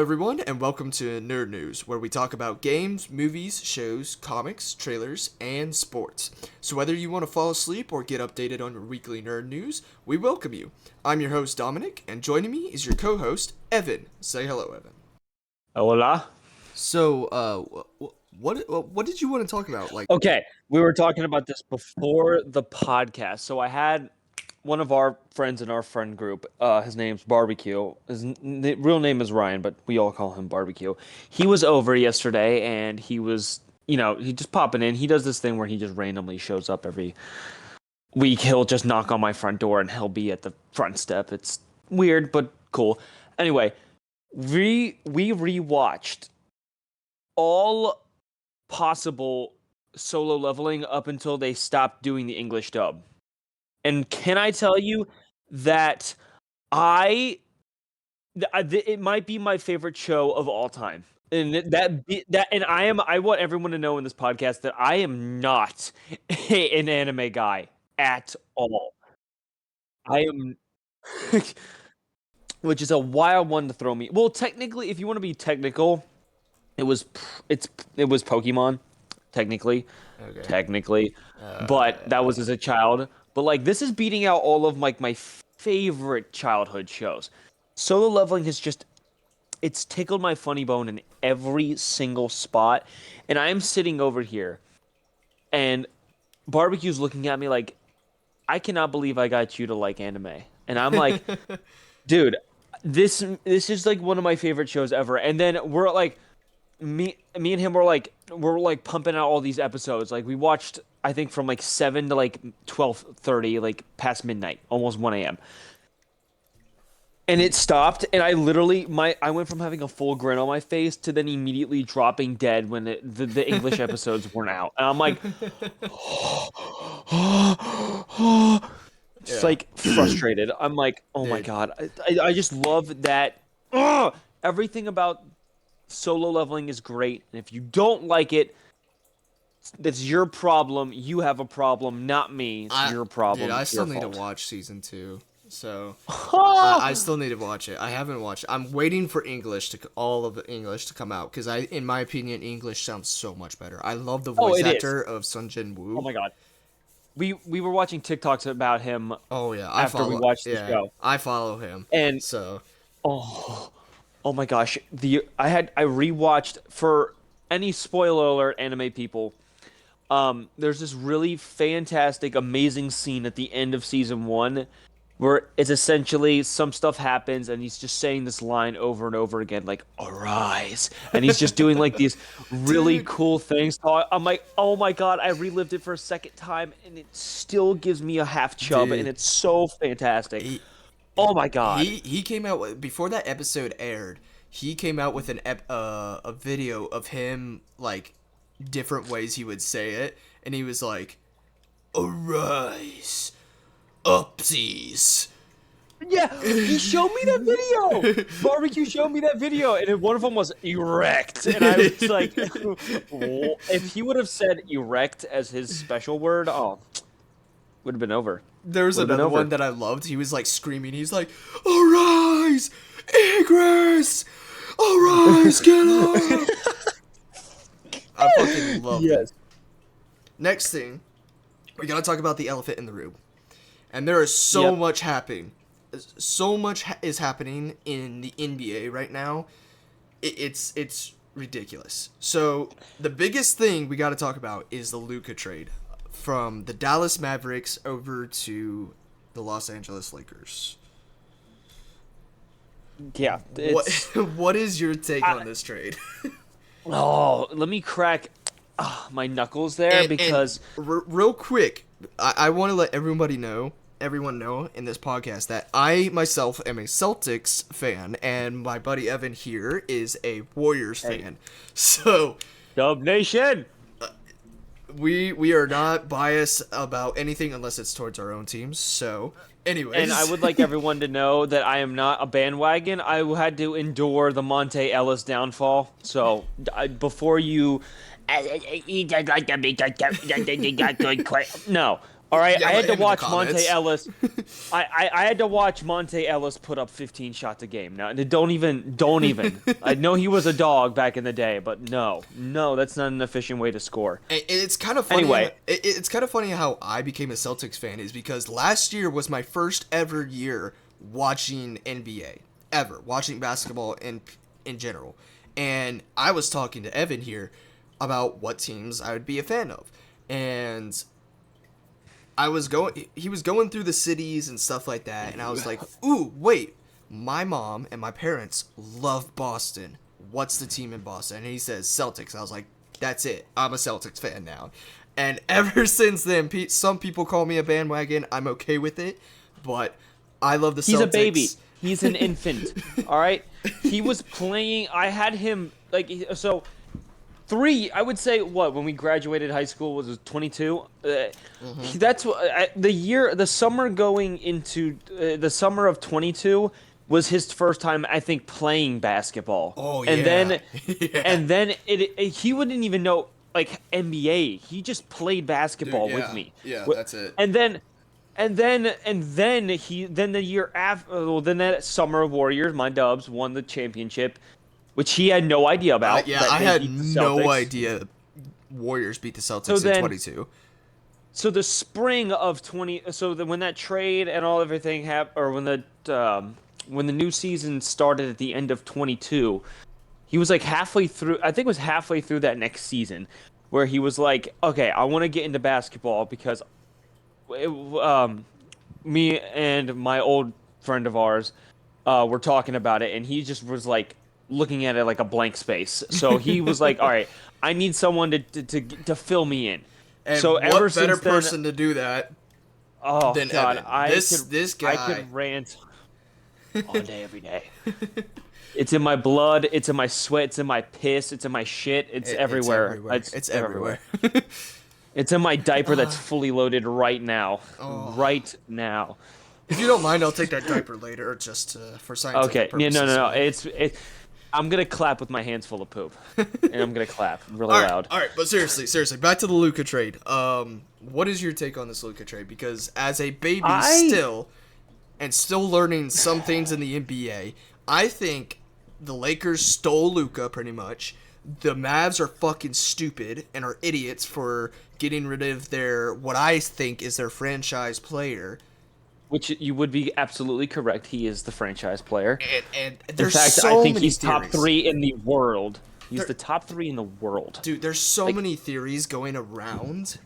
everyone, and welcome to Nerd News, where we talk about games, movies, shows, comics, trailers, and sports. So whether you want to fall asleep or get updated on your weekly nerd news, we welcome you. I'm your host, Dominic, and joining me is your co-host, Evan. Say hello, Evan. Hola. So, what did you want to talk about? Okay, we were talking about this before the podcast. So I had one of our friends in our friend group. His name's Barbecue. The real name is Ryan, but we all call him Barbecue. He was over yesterday, and he was, he just popping in. He does this thing where he just randomly shows up every week. He'll just knock on my front door, and he'll be at the front step. It's weird, but cool. Anyway, we rewatched all possible solo leveling up until they stopped doing the English dub. And can I tell you that it might be my favorite show of all time. And I want everyone to know in this podcast that I am not an anime guy at all. I am which is a wild one to throw me. Well, technically, if you want to be technical, it was Pokemon, technically, but that was as a child. But this is beating out all of my favorite childhood shows. Solo leveling it's tickled my funny bone in every single spot, and I'm sitting over here, and Barbecue's looking at me like, I cannot believe I got you to like anime, and I'm like, dude, this is one of my favorite shows ever. And then we're like. Me and him were pumping out all these episodes. We watched, I think, from 7 to 12:30, past midnight, almost 1 a.m. And it stopped, and I went from having a full grin on my face to then immediately dropping dead when the English episodes weren't out. And I'm like, just frustrated. I'm like, oh my god, I just love that. Everything about solo leveling is great, and if you don't like it, that's your problem. You have a problem, not me. It's your problem. Dude, I still need to watch season 2, so I still need to watch it. I haven't watched it. I'm waiting for all of the English to come out, because in my opinion, English sounds so much better. I love the voice actor of Sun Jin Woo. Oh my god. We were watching TikToks about him. Oh yeah, we watched the show. I follow him, and so. Oh my gosh, I rewatched, for any spoiler alert anime people. There's this really fantastic, amazing scene at the end of season 1 where it's essentially some stuff happens and he's just saying this line over and over again, like, arise. And he's just doing these really cool things. So I'm like, oh my god, I relived it for a second time and it still gives me a half chub, and it's so fantastic. Oh my god! He came out before that episode aired. He came out with a video of him different ways he would say it, and he was like, "Arise, upsies." Yeah, he showed me that video. Barbecue showed me that video, and one of them was erect, and I was like, if he would have said erect as his special word, would have been over. There was another one that I loved. He was screaming. He's like, "Arise, Egress! Arise, get up!" I fucking love it. Next thing, we gotta talk about the elephant in the room. And there is so much happening. So much is happening in the NBA right now. It's ridiculous. So the biggest thing we gotta talk about is the Luka trade from the Dallas Mavericks over to the Los Angeles Lakers. Yeah. What is your take on this trade? Let me crack my knuckles there, because real quick, I want to let everyone know in this podcast that I myself am a Celtics fan, and my buddy Evan here is a Warriors fan. So, Dub Nation. We are not biased about anything unless it's towards our own teams. So, anyways. And I would like everyone to know that I am not a bandwagon. I had to endure the Monte Ellis downfall. So, before you... No. All right, Yeah, I let had to him in the watch Monte comments. Ellis. I had to watch Monte Ellis put up 15 shots a game. Now, don't even. I know he was a dog back in the day, but no, that's not an efficient way to score. It's kind of funny. Anyway, It's kind of funny how I became a Celtics fan is because last year was my first ever year watching NBA, ever watching basketball in general, and I was talking to Evan here about what teams I would be a fan of, and he was going through the cities and stuff like that, and I was like, ooh, wait, my mom and my parents love Boston. What's the team in Boston? And he says Celtics. I was like, that's it. I'm a Celtics fan now. And ever since then, some people call me a bandwagon. I'm okay with it, but I love the Celtics. he's a baby. He's an infant. All right. He was playing. I had him like so. I would say what when we graduated high school was 22. That's what the summer going into the summer of 22 was his first time I think playing basketball. Oh and yeah. then Yeah. and then he wouldn't even know like NBA. He just played basketball Dude, with me. Yeah, that's it. And then the year after, well, then that summer Warriors, my Dubs won the championship, which he had no idea about. Yeah, that I they had beat the no Celtics. idea Warriors beat the Celtics in 22. So the spring of 20, when that trade and all everything happened, or when the new season started at the end of 22, he was like halfway through. I think it was halfway through that next season, where he was like, "Okay, I want to get into basketball because me and my old friend of ours were talking about it, and he just was like looking at it like a blank space. So he was like, "All right, I need someone to fill me in." And so what ever better since then, person to do that oh than god, Evan? This guy. I could rant all day, every day. It's in my blood. It's in my sweat. It's in my piss. It's in my shit. It's everywhere. It's everywhere. It's in my diaper that's fully loaded right now. Oh. Right now. If you don't mind, I'll take that diaper later, just for scientific Okay. Yeah, purposes. no. I'm gonna clap with my hands full of poop, and I'm gonna clap really loud. All right, but seriously, back to the Luka trade. What is your take on this Luka trade? Because as a baby still learning some things in the NBA, I think the Lakers stole Luka pretty much. The Mavs are fucking stupid and are idiots for getting rid of what I think is their franchise player. Which you would be absolutely correct. He is the franchise player. And In there's fact, so I think many he's top theories. 3 in the world. He's the top 3 in the world. Dude, there's so many theories going around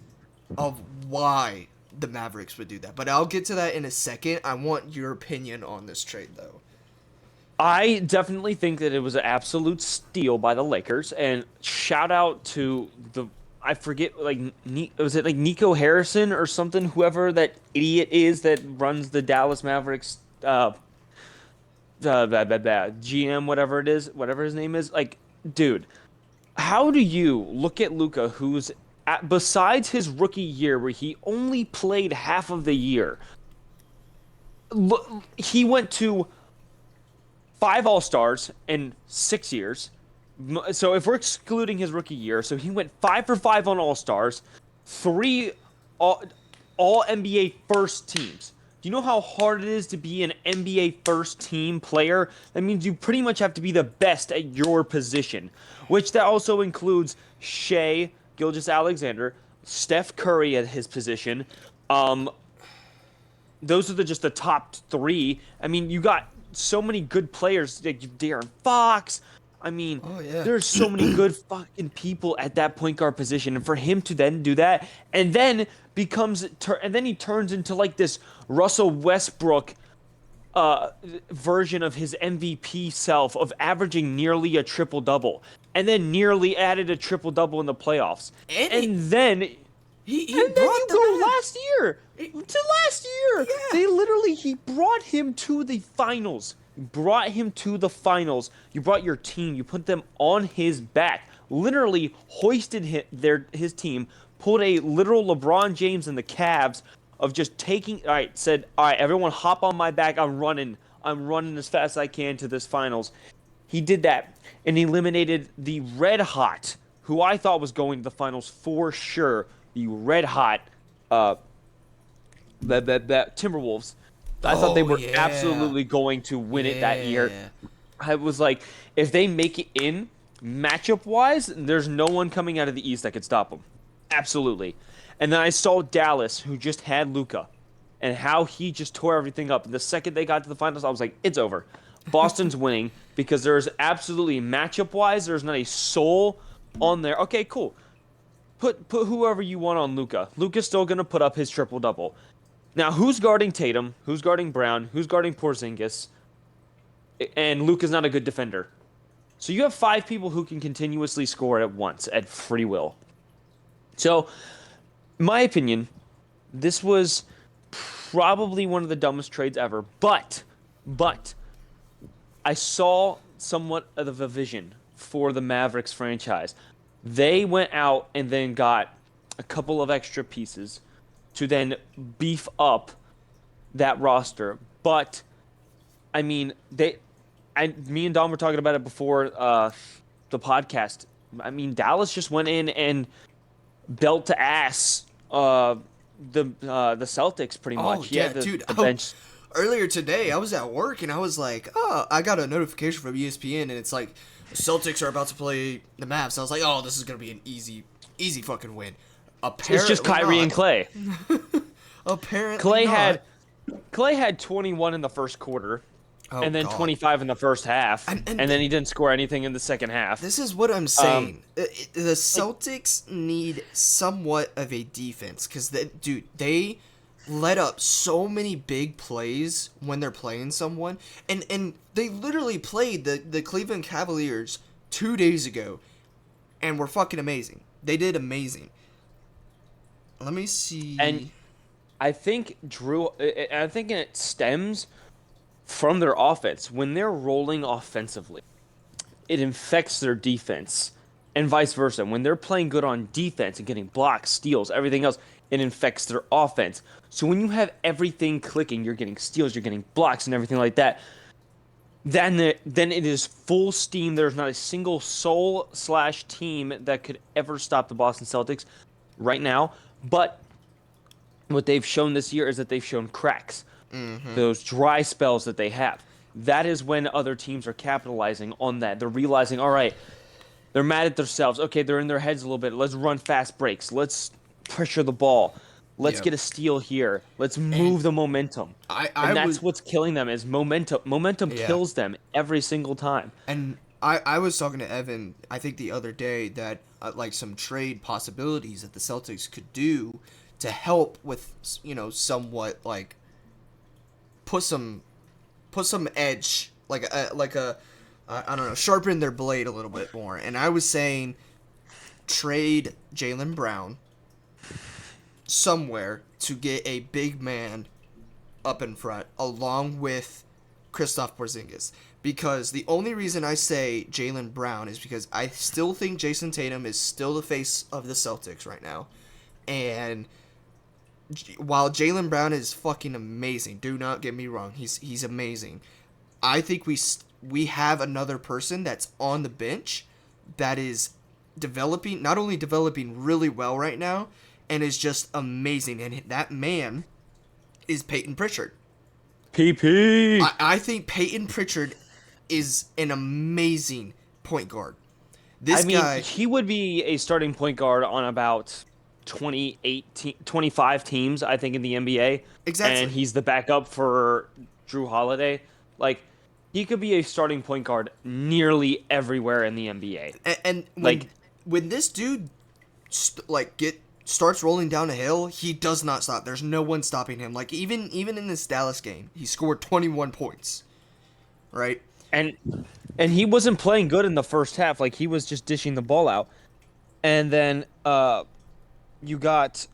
of why the Mavericks would do that. But I'll get to that in a second. I want your opinion on this trade, though. I definitely think that it was an absolute steal by the Lakers. And shout out to I forget, like, was it like Nico Harrison or something? Whoever that idiot is that runs the Dallas Mavericks, GM, whatever it is, whatever his name is. Like, dude, how do you look at Luka, who's besides his rookie year where he only played half of the year, he went to 5 All-Stars in 6 years. So if we're excluding his rookie year, so he went 5 for 5 on All-Stars, 3 all NBA first teams. Do you know how hard it is to be an NBA first team player? That means you pretty much have to be the best at your position, which that also includes Shea Gilgeous-Alexander, Steph Curry at his position. Those are just the top 3. I mean, you got so many good players, like De'Aaron Fox. I mean, there's so many good fucking people at that point guard position, and for him to then do that, and then he turns into like this Russell Westbrook version of his MVP self of averaging nearly a triple double, and then nearly added a triple double in the playoffs, and then he brought them last year. Yeah. He brought him to the finals. You brought your team. You put them on his back. Literally hoisted his team. Pulled a literal LeBron James and the Cavs of just taking. Said, all right, everyone, hop on my back. I'm running as fast as I can to this finals. He did that and eliminated the Red Hot, who I thought was going to the finals for sure. The Red Hot that Timberwolves. I thought they Oh were yeah, absolutely going to win it that year. yeah. I was like, if they make it in matchup wise, there's no one coming out of the East that could stop them. Absolutely. And then I saw Dallas, who just had Luka, and how he just tore everything up. The second they got to the finals, I was like, it's over. Boston's winning because there's absolutely matchup wise, there's not a soul on there. Okay, cool. Put whoever you want on Luka. Luka's still gonna put up his triple double. Now, who's guarding Tatum? Who's guarding Brown? Who's guarding Porzingis? And Luka's not a good defender. So you have 5 people who can continuously score at once at free will. So, in my opinion, this was probably one of the dumbest trades ever. But I saw somewhat of a vision for the Mavericks franchise. They went out and then got a couple of extra pieces to then beef up that roster. But I mean, me and Dom were talking about it before the podcast. I mean, Dallas just went in and belt to ass the Celtics pretty Oh much. yeah, Yeah, dude. the bench. Earlier today, I was at work and I was like, oh, I got a notification from ESPN and it's like, the Celtics are about to play the Mavs. I was like, oh, this is gonna be an easy fucking win. Apparently It's just Kyrie not. and Clay. Apparently not. Clay had 21 in the first quarter, Oh and then god. 25 in the first half, and then he didn't score anything in the second half. This is what I'm saying. The Celtics need somewhat of a defense because, dude, they let up so many big plays when they're playing someone, and they literally played the Cleveland Cavaliers 2 days ago, and were fucking amazing. They did amazing. Let me see. And I think it stems from their offense. When they're rolling offensively, it infects their defense, and vice versa. When they're playing good on defense and getting blocks, steals, everything else, it infects their offense. So when you have everything clicking, you're getting steals, you're getting blocks, and everything like that. Then it is full steam. There's not a single soul/team that could ever stop the Boston Celtics right now. But what they've shown this year is that they've shown cracks. Those dry spells that they have. That is when other teams are capitalizing on that. They're realizing, all right, they're mad at themselves. Okay, they're in their heads a little bit. Let's run fast breaks. Let's pressure the ball. Let's get a steal here. Let's move the momentum. That's what's killing them is momentum. Momentum kills them every single time. And I was talking to Evan, I think the other day, that like some trade possibilities that the Celtics could do to help with, somewhat like put some edge, like a I don't know, sharpen their blade a little bit more. And I was saying trade Jaylen Brown somewhere to get a big man up in front along with Kristaps Porzingis. Because the only reason I say Jaylen Brown is because I still think Jason Tatum is still the face of the Celtics right now. And while Jaylen Brown is fucking amazing, do not get me wrong, he's amazing. I think we have another person that's on the bench that is not only developing really well right now, and is just amazing. And that man is Peyton Pritchard. PP. I think Peyton Pritchard is an amazing point guard. He would be a starting point guard on about 25 teams, I think, in the NBA. Exactly. And he's the backup for Drew Holiday. Like, he could be a starting point guard nearly everywhere in the NBA. And when this dude starts rolling down a hill, he does not stop. There's no one stopping him. Like, even in this Dallas game, he scored 21 points. Right? And he wasn't playing good in the first half. Like, he was just dishing the ball out. And then you got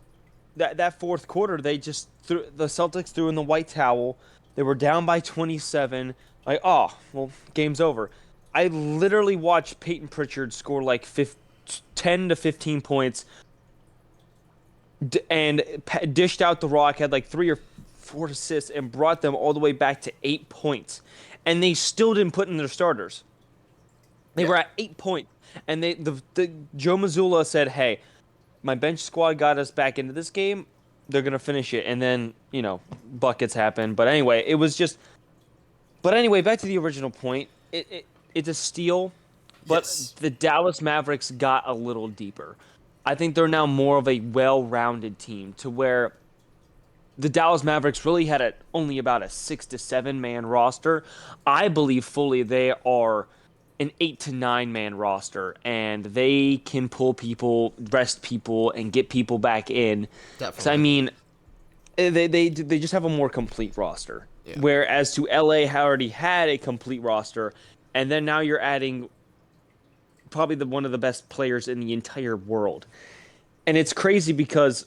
that fourth quarter, the Celtics threw in the white towel. They were down by 27. Like, oh, well, game's over. I literally watched Peyton Pritchard score like 10 to 15 points and dished out the rock, had like 3 or 4 assists, and brought them all the way back to 8 points. And they still didn't put in their starters. They were at 8 points. And the Joe Mazzulla said, hey, my bench squad got us back into this game. they're gonna finish it, and then buckets happen. But anyway, it was just. But anyway, back to the original point. It's a steal, but Yes. the Dallas Mavericks got a little deeper. I think they're now more of a well-rounded team to where the Dallas Mavericks really had only about a 6 to 7 man roster. I believe fully they are an 8 to 9 man roster, and they can pull people, rest people, and get people back in. Because I Definitely. mean, they just have a more complete roster. Yeah. Whereas to LA already had a complete roster, and then now you're adding probably one of the best players in the entire world. And it's crazy because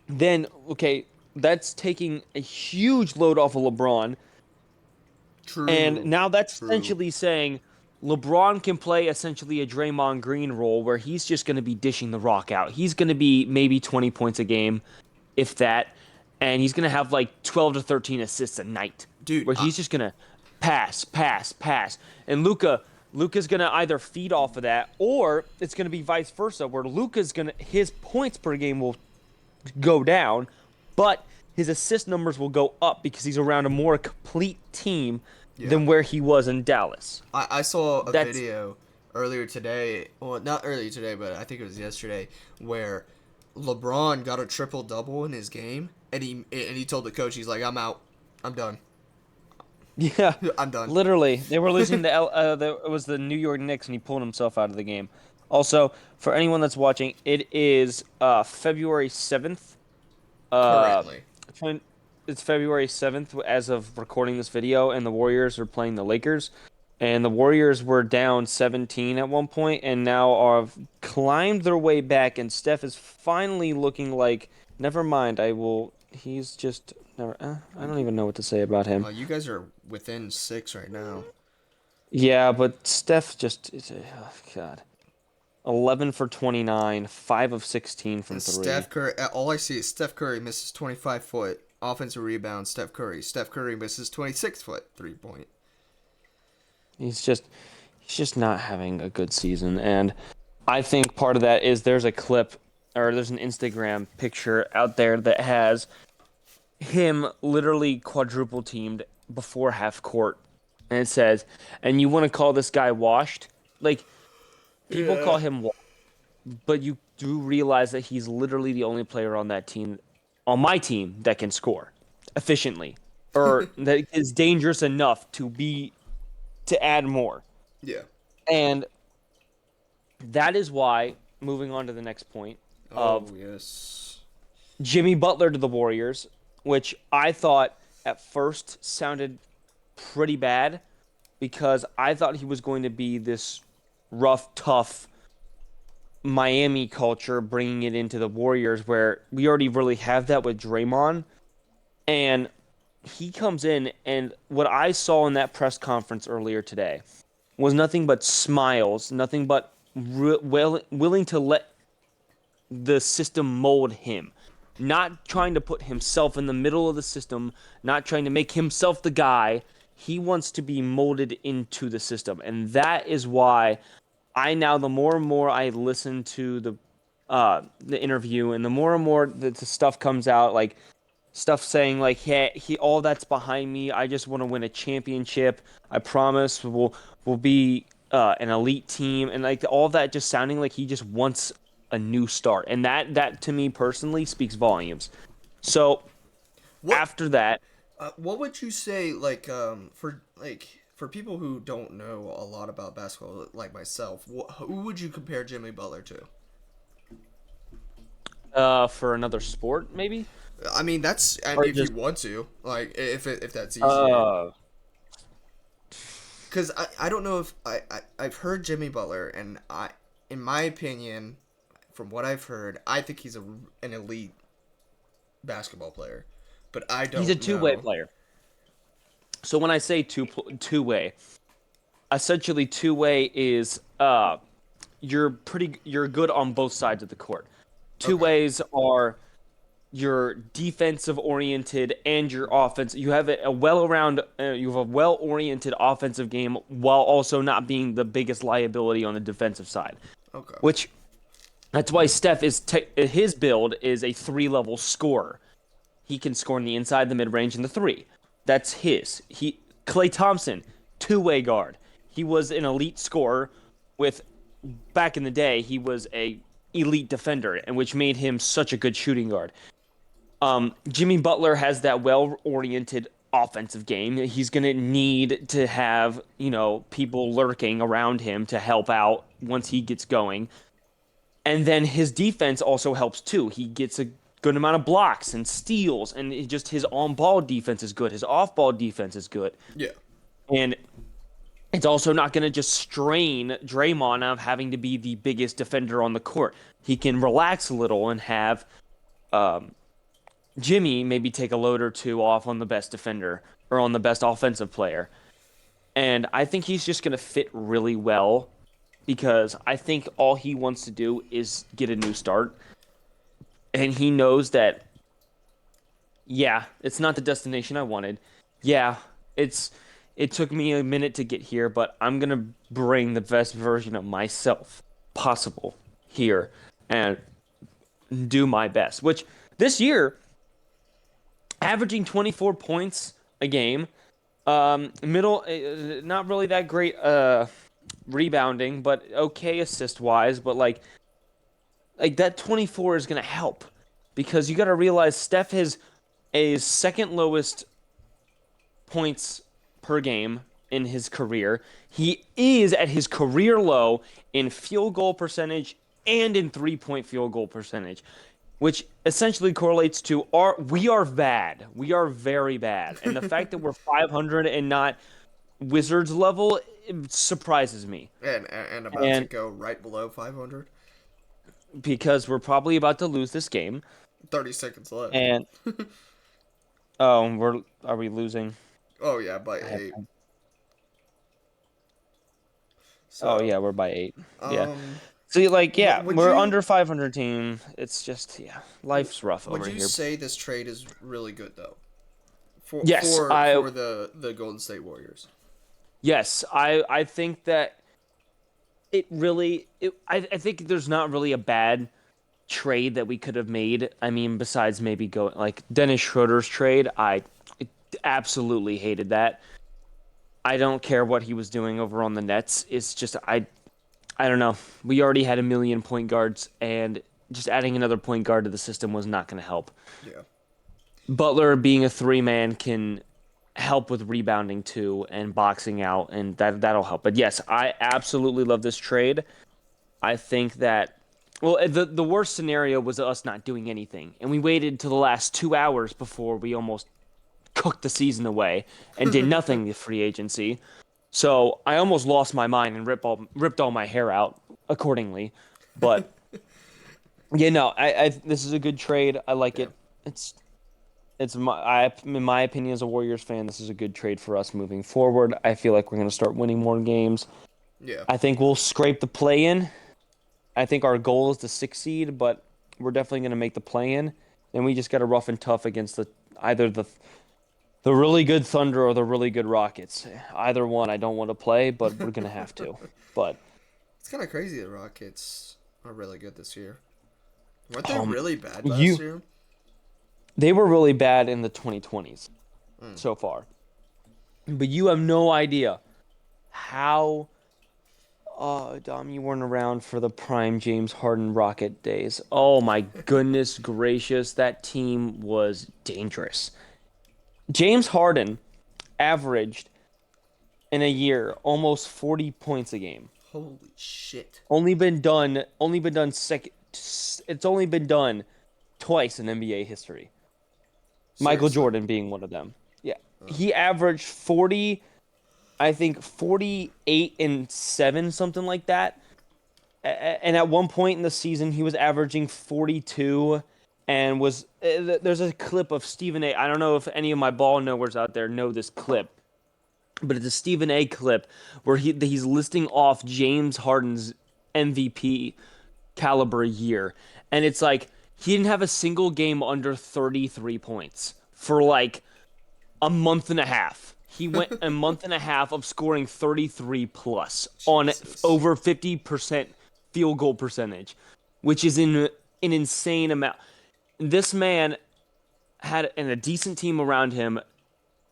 then okay, that's taking a huge load off of LeBron, and True. now that's True. essentially saying LeBron can play essentially a Draymond Green role where he's just going to be dishing the rock out. He's going to be maybe 20 points a game, if that, and he's going to have like 12 to 13 assists a night Dude, where he's just going to pass, pass, pass. And Luka's going to either feed off of that or it's going to be vice versa where his points per game will go down, but his assist numbers will go up because he's around a more complete team yeah. than where he was in Dallas. I saw a That's video earlier today. Well, not earlier today, but I think it was yesterday, where LeBron got a triple double in his game, and he told the coach, he's like, "I'm out. I'm done. yeah, I'm done." literally. They were losing it was the New York Knicks and he pulled himself out of the game. Also, for anyone that's watching, it is February 7th. Uh Currently. trying- it's February 7th as of recording this video, and the Warriors are playing the Lakers. And the Warriors were down 17 at one point and now have climbed their way back, and Steph is finally looking like, never mind, he's just never I don't even know what to say about him. You guys are within 6 right now. Yeah, but Steph just oh God. 11 for 29, 5 of 16 from And 3. Steph Curry, all I see is Steph Curry misses 25-foot offensive rebound. Steph Curry. Steph Curry misses 26-foot 3-point. He's just not having a good season, and I think part of that is there's a clip or there's an Instagram picture out there that has him literally quadruple teamed before half court, and it says, "And you want to call this guy washed?" Like people Yeah. call him washed, but you do realize that he's literally the only player on that team, on my team, that can score efficiently or that is dangerous enough to add more. Yeah. And that is why, moving on to the next point Oh, of yes. Jimmy Butler to the Warriors, which I thought at first sounded pretty bad because I thought he was going to be this rough, tough Miami culture, bringing it into the Warriors where we already really have that with Draymond. And he comes in, and what I saw in that press conference earlier today was nothing but smiles, nothing but willing to let the system mold him. Not trying to put himself in the middle of the system, not trying to make himself the guy. He wants to be molded into the system. And that is why the more and more I listen to the interview, and the more and more the stuff comes out, like stuff saying like, "Hey, all that's behind me. I just want to win a championship. I promise we'll be an elite team," and like all of that just sounding like he just wants a new start, and that to me personally speaks volumes. So What after that, what would you say, for people who don't know a lot about basketball like myself, who would you compare Jimmy Butler to? for another sport maybe, I mean, or if you just want to, like, if that's easier. uh Because I don't know if I've heard Jimmy Butler, and in my opinion, from what I've heard, I think he's an elite basketball player, but I he's a don't two-way know. player. So when I say two-way, essentially two-way is you're good on both sides of the court. Two Okay. ways are your defensive oriented and your offense. You have you have a well oriented offensive game while also not being the biggest liability on the defensive side. Okay. Which That's why Steph is his build is a 3-level scorer. He can score in the inside, the mid range, and the three. That's his. Klay Thompson, two-way guard. He was an elite scorer. With back in the day, he was a elite defender, and which made him such a good shooting guard. Jimmy Butler has that well-oriented offensive game. He's gonna need to have people lurking around him to help out once he gets going. And then his defense also helps too. He gets a good amount of blocks and steals, and his on-ball defense is good. His off-ball defense is good. Yeah. And it's also not going to just strain Draymond out of having to be the biggest defender on the court. He can relax a little and have Jimmy maybe take a load or two off on the best defender or on the best offensive player. And I think he's just going to fit really well because I think all he wants to do is get a new start. And he knows that, yeah, it's not the destination I wanted. Yeah, it took me a minute to get here, but I'm going to bring the best version of myself possible here and do my best. Which this year, averaging 24 points a game, not really that great rebounding, but okay assist-wise, but like that 24 is going to help because you got to realize Steph has a second lowest points per game in his career. He is at his career low in field goal percentage and in three-point field goal percentage, which essentially correlates to we are bad. We are very bad. And the fact that we're 500 and not Wizards level surprises me. And about to go right below 500. Because we're probably about to lose this game. 30 seconds left. And are we losing? Oh yeah, by 8. So, oh yeah, we're by 8. Yeah. So we're under 500 team. It's just life's rough over here. Would you say this trade is really good though? For the Golden State Warriors. Yes, I think that I think there's not really a bad trade that we could have made. I mean, besides maybe going like Dennis Schroeder's trade, I absolutely hated that. I don't care what he was doing over on the Nets. It's just I don't know. We already had a million point guards, and just adding another point guard to the system was not going to help. Yeah. Butler being a 3-man can help with rebounding too and boxing out, and that'll help. But yes, I absolutely love this trade. I think that the worst scenario was us not doing anything, and we waited till the last 2 hours before we almost cooked the season away and did nothing with free agency. So I almost lost my mind and ripped all my hair out accordingly. But I this is a good trade. I like it. In my opinion as a Warriors fan, this is a good trade for us moving forward. I feel like we're going to start winning more games. Yeah. I think we'll scrape the play-in. I think our goal is the 6th seed, but we're definitely going to make the play-in. And we just got to rough and tough against either the really good Thunder or the really good Rockets. Either one I don't want to play, but we're going to have to. But it's kind of crazy the Rockets are really good this year. Weren't they really bad last year? They were really bad in the 2020s so far. But you have no idea how... Dom, you weren't around for the prime James Harden Rocket days. Oh my goodness gracious, that team was dangerous. James Harden averaged in a year almost 40 points a game. Holy shit. It's only been done twice in NBA history. Seriously? Michael Jordan being one of them. Yeah. He averaged 48 and 7, something like that. And at one point in the season, he was averaging 42 and was... There's a clip of Stephen A. I don't know if any of my ball knowers out there know this clip, but it's a Stephen A. clip where he's listing off James Harden's MVP caliber year. And it's like, he didn't have a single game under 33 points for like a month and a half. He went a month and a half of scoring 33 plus on over 50% field goal percentage. which is in an insane amount. This man had a decent team around him.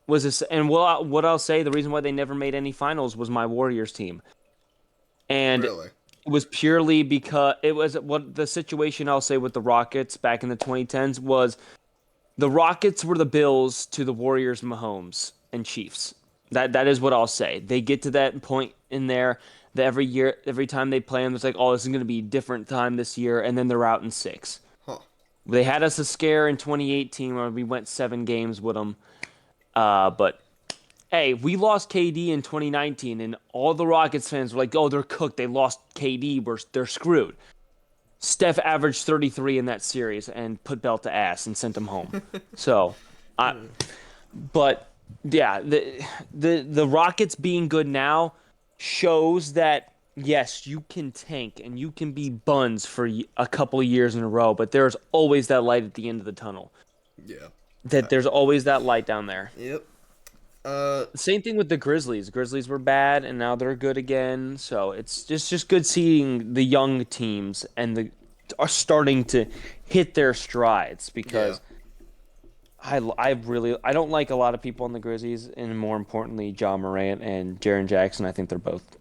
Was this, and what I'll say, the reason why they never made any finals was my Warriors team, and it Really? was purely because it was what the situation I'll say with the Rockets back in the 2010s was the Rockets were the Bills to the Warriors, Mahomes and Chiefs. That is what I'll say. They get to that point in there that every year, every time they play them, it's like, oh, this is going to be a different time this year, and then they're out in six. Huh. They had us a scare in 2018 where we went 7 games with them. But hey, we lost KD in 2019, and all the Rockets fans were like, "Oh, they're cooked. They lost KD. They're screwed." Steph averaged 33 in that series and put Belt to ass and sent him home. So, I, but yeah, the Rockets being good now shows that yes, you can tank and you can be buns for a couple of years in a row, but there's always that light at the end of the tunnel. Yeah. That there's always that light down there. Yep. Uh, Same thing with the Grizzlies. Grizzlies were bad, and now they're good again. So it's just good seeing the young teams and the are starting to hit their strides yeah. because I don't like a lot of people on the Grizzlies, and more importantly, John Morant and Jaren Jackson. I think they're both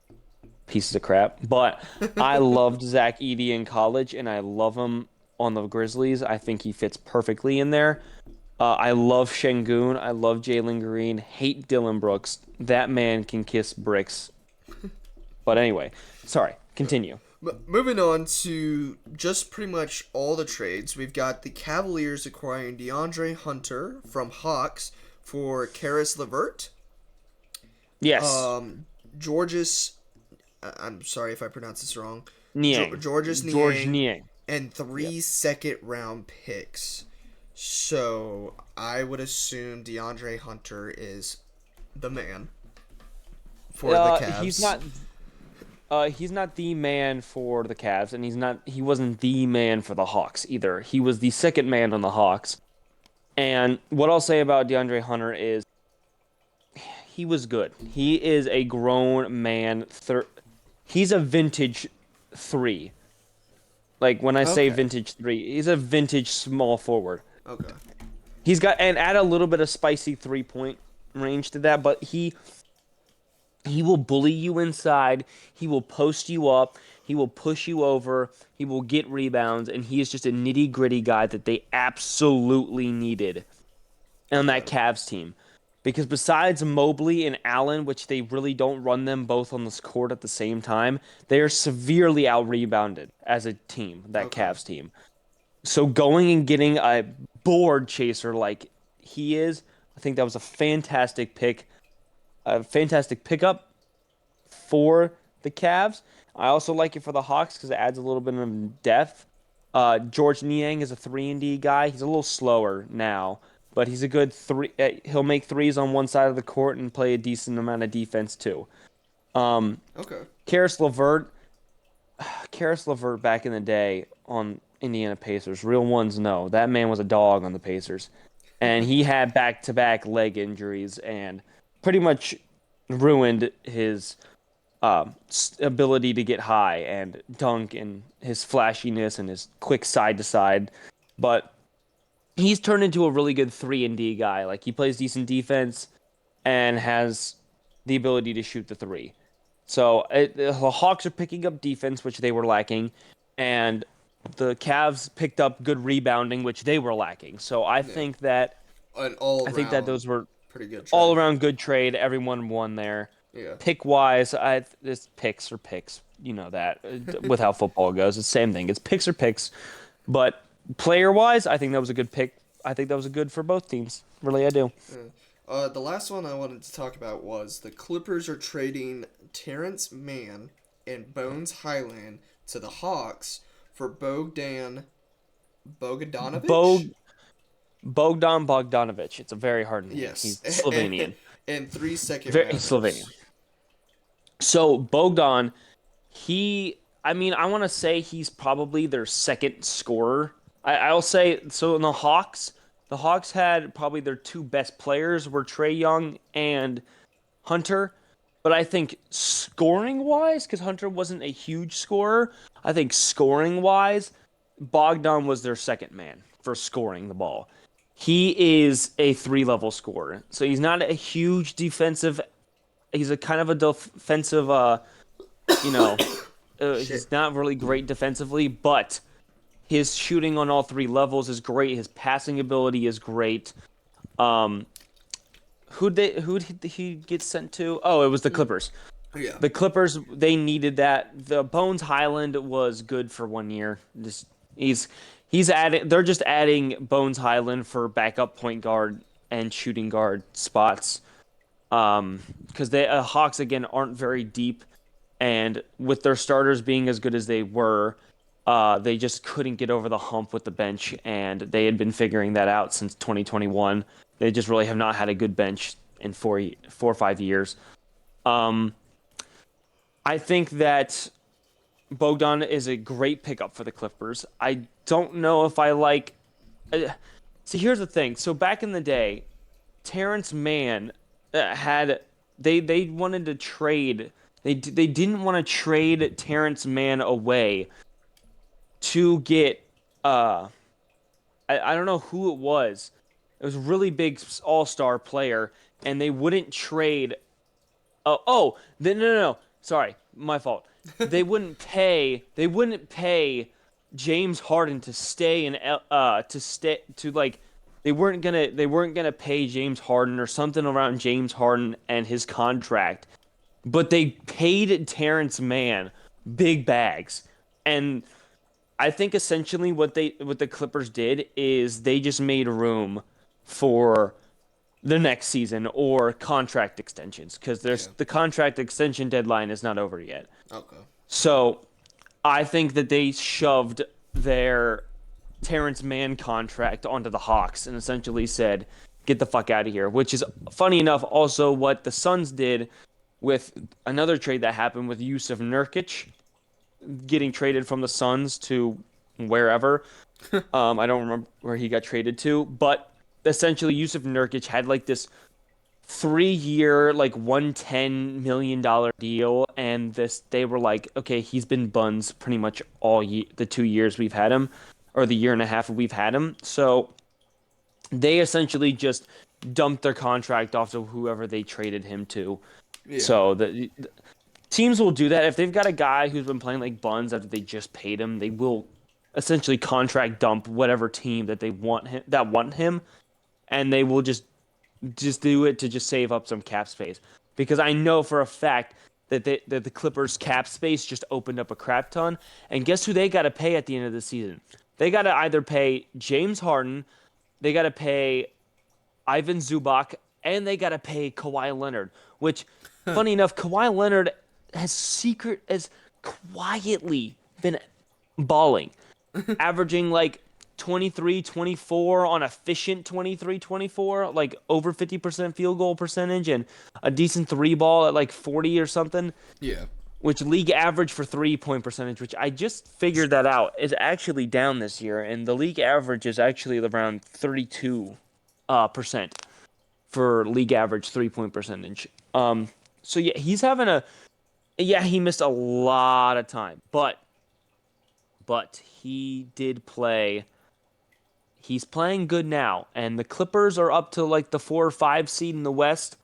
pieces of crap. But I loved Zach Edey in college, and I love him on the Grizzlies. I think he fits perfectly in there. I love Şengün. I love Jalen Green. Hate Dylan Brooks. That man can kiss bricks. But anyway, sorry. Continue. Moving on to just pretty much all the trades, we've got the Cavaliers acquiring DeAndre Hunter from Hawks for Karis LeVert. Yes. Georges, I'm sorry if I pronounce this wrong. Niang. Georges George Niang, Niang. and three Yep. second round picks. So I would assume DeAndre Hunter is the man for the Cavs. He's not the man for the Cavs, and he wasn't the man for the Hawks either. He was the second man on the Hawks. And what I'll say about DeAndre Hunter is he was good. He is a grown man. He's a vintage three. Like when I say Okay. vintage three, he's a vintage small forward. Okay. He's got and add a little bit of spicy 3-point range to that, but he will bully you inside. He will post you up. He will push you over. He will get rebounds, and he is just a nitty gritty guy that they absolutely needed on that Okay. Cavs team. Because besides Mobley and Allen, which they really don't run them both on this court at the same time, they are severely out rebounded as a team, that Okay. Cavs team. So going and getting a board chaser like he is, I think that was a fantastic pick, a fantastic pickup for the Cavs. I also like it for the Hawks because it adds a little bit of depth. George Niang is a 3-and-D guy. He's a little slower now, but he's a good three. He'll make threes on one side of the court and play a decent amount of defense too. Um, Okay. Karis LeVert, Karis LeVert back in the day on Indiana Pacers. Real ones know that man was a dog on the Pacers, and he had back-to-back leg injuries and pretty much ruined his ability to get high and dunk and his flashiness and his quick side to side. But he's turned into a really good 3-and-D guy. Like he plays decent defense and has the ability to shoot the three. So the Hawks are picking up defense, which they were lacking, and the Cavs picked up good rebounding, which they were lacking. So Yeah. An all I think that around those were pretty good all trade. around good trade. Everyone won there. Yeah. Pick wise, this picks or picks. You know that with how football goes, it's the same thing. It's picks or picks. But player wise, I think that was a good pick. I think that was a good for both teams. Really, I do. Yeah. The last one I wanted to talk about was the Clippers are trading Terrence Mann and Bones Highland to the Hawks for Bogdanovich. Bog Bogdan Bogdanovic. It's a very hard name. Yes, He's Slovenian. and three second Very he's Slovenian. rounders. So Bogdan, I mean, I want to say he's probably their second scorer. I'll say so. In the Hawks had probably their two best players were Trey Young and Hunter, But I think scoring wise, because Hunter wasn't a huge scorer, I think scoring wise, Bogdan was their second man for scoring the ball. He is a 3 level scorer, so he's not a huge defensive. He's a kind of a defensive, you know, Shit. he's not really great defensively, but his shooting on all 3 levels is great. His passing ability is great. Um, who did he get sent to? Oh, it was the Clippers. Yeah. The Clippers, they needed that. The Bones Highland was good for 1 year. Just he's he's adding. They're just adding Bones Highland for backup point guard and shooting guard spots. Because the Hawks again aren't very deep, and with their starters being as good as they were, they just couldn't get over the hump with the bench, and they had been figuring that out since 2021. They just really have not had a good bench in 4 or 5 years. Um, I think that Bogdan is a great pickup for the Clippers. I don't know if I like. See, here's the thing. So back in the day, Terrence Mann had they wanted to trade. They didn't want to trade Terrence Mann away to get I don't know who it was. It was a really big all-star player, and they wouldn't trade. No. Sorry, my fault. They wouldn't pay James Harden to stay in to stay to like. They weren't gonna pay James Harden or something around James Harden and his contract, but they paid Terrence Mann big bags, and I think essentially what the Clippers did is they just made room for the next season or contract extensions because Yeah. there's the contract extension deadline is not over yet. Okay. So I think that they shoved their Terrence Mann contract onto the Hawks and essentially said, "Get the fuck out of here." Which is funny enough, also what the Suns did with another trade that happened with Yusuf Nurkic getting traded from the Suns to wherever. I don't remember where he got traded to, but essentially Yusuf Nurkic had like this 3 year, like $110 million deal, and this they were like, okay, he's been buns pretty much the 2 years we've had him, or the year and a half we've had him. So they essentially just dumped their contract off to whoever they traded him to. Yeah. So the teams will do that if they've got a guy who's been playing like buns after they just paid him. They will essentially contract dump whatever team that they want him, and they will just do it to just save up some cap space. Because I know for a fact that the Clippers cap space just opened up a crap ton, and guess who they got to pay at the end of the season? They got to either pay James Harden, they got to pay Ivan Zubac, and they got to pay Kawhi Leonard. Which, funny enough, Kawhi Leonard has quietly been balling, averaging like 23, 24 on efficient 23, 24, like over 50% field goal percentage and a decent 3 ball at like 40 or something, Yeah. which league average for 3 point percentage, which I just figured that out, is actually down this year, and the league average is actually around 32 percent for league average 3 point percentage. So yeah, he missed a lot of time, but he did play. He's playing good now, and the Clippers are up to like the 4 or 5 seed in the West.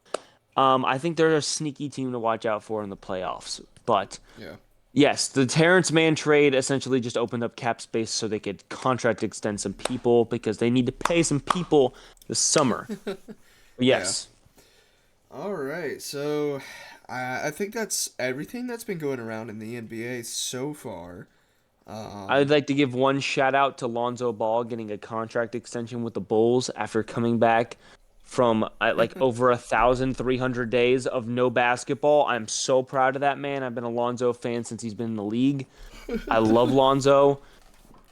I think they're a sneaky team to watch out for in the playoffs. But Yeah. yes, the Terrence Mann trade essentially just opened up cap space so they could contract extend some people because they need to pay some people this summer. Yes. All right. So, I think that's everything that's been going around in the NBA so far. I'd like to give one shout out to Lonzo Ball getting a contract extension with the Bulls after coming back from like over 1,300 days of no basketball. I'm so proud of that man. I've been a Lonzo fan since he's been in the league. I love Lonzo.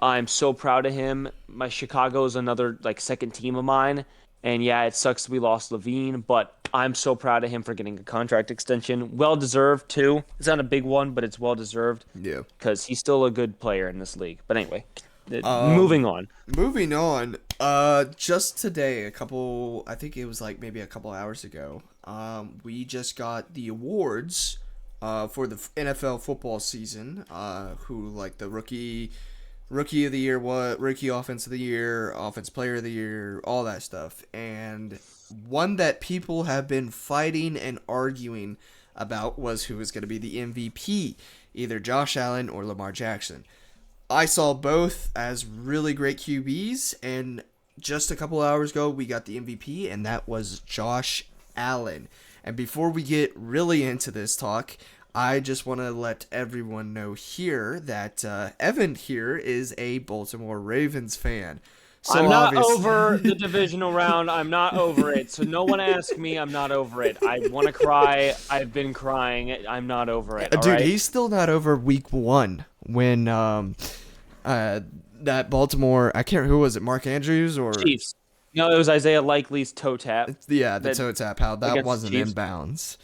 I'm so proud of him. My Chicago is another like second team of mine, and yeah, it sucks we lost Levine, but I'm so proud of him for getting a contract extension. Well deserved too. It's not a big one, but it's well deserved Yeah. because he's still a good player in this league. But anyway, Um, moving on. Moving on. Just today, I think it was like maybe a couple hours ago. we just got the awards for the NFL football season. Who like the rookie of the year, what rookie offense of the year, offense player of the year, all that stuff. And one that people have been fighting and arguing about was who was going to be the MVP, either Josh Allen or Lamar Jackson. I saw both as really great QBs, and just a couple hours ago we got the MVP, and that was Josh Allen. And before we get really into this talk, I just want to let everyone know here that Evan here is a Baltimore Ravens fan. So I'm not over the divisional round. I'm not over it. So no one ask me. I'm not over it. I want to cry. I've been crying. I'm not over it. All dude, right? he's still not over week 1 when that Baltimore, I can't remember, who was it, Mark Andrews or Chiefs. No, it was Isaiah Likely's toe tap. Yeah, the toe tap, how that wasn't in bounds.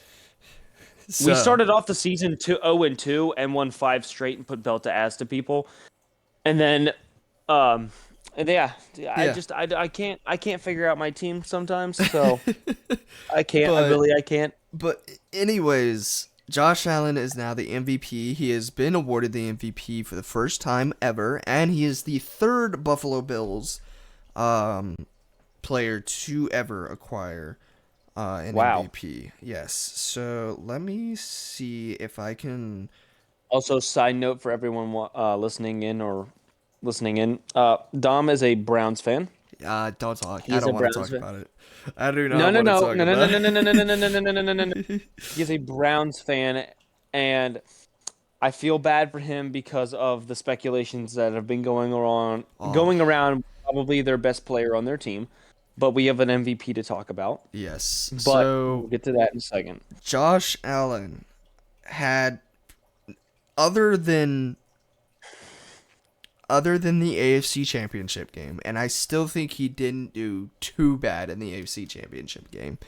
So, we started off the season 0-2 and won 5 straight and put belt to ass to people, and then, I can't figure out my team sometimes, so I can't. I can't. But anyways, Josh Allen is now the MVP. He has been awarded the MVP for the first time ever, and he is the third Buffalo Bills player to ever acquire an MVP. Yes. So let me see if I can. Also, side note for everyone listening in, Dom is a Browns fan. Don't talk. I don't want to talk about it. I do not want to talk about it. He's a Browns fan, and I feel bad for him because of the speculations that have been going around. Probably their best player on their team. But we have an MVP to talk about. Yes. But so we'll get to that in a second. Josh Allen had, other than the AFC Championship game, and I still think he didn't do too bad in the AFC Championship game,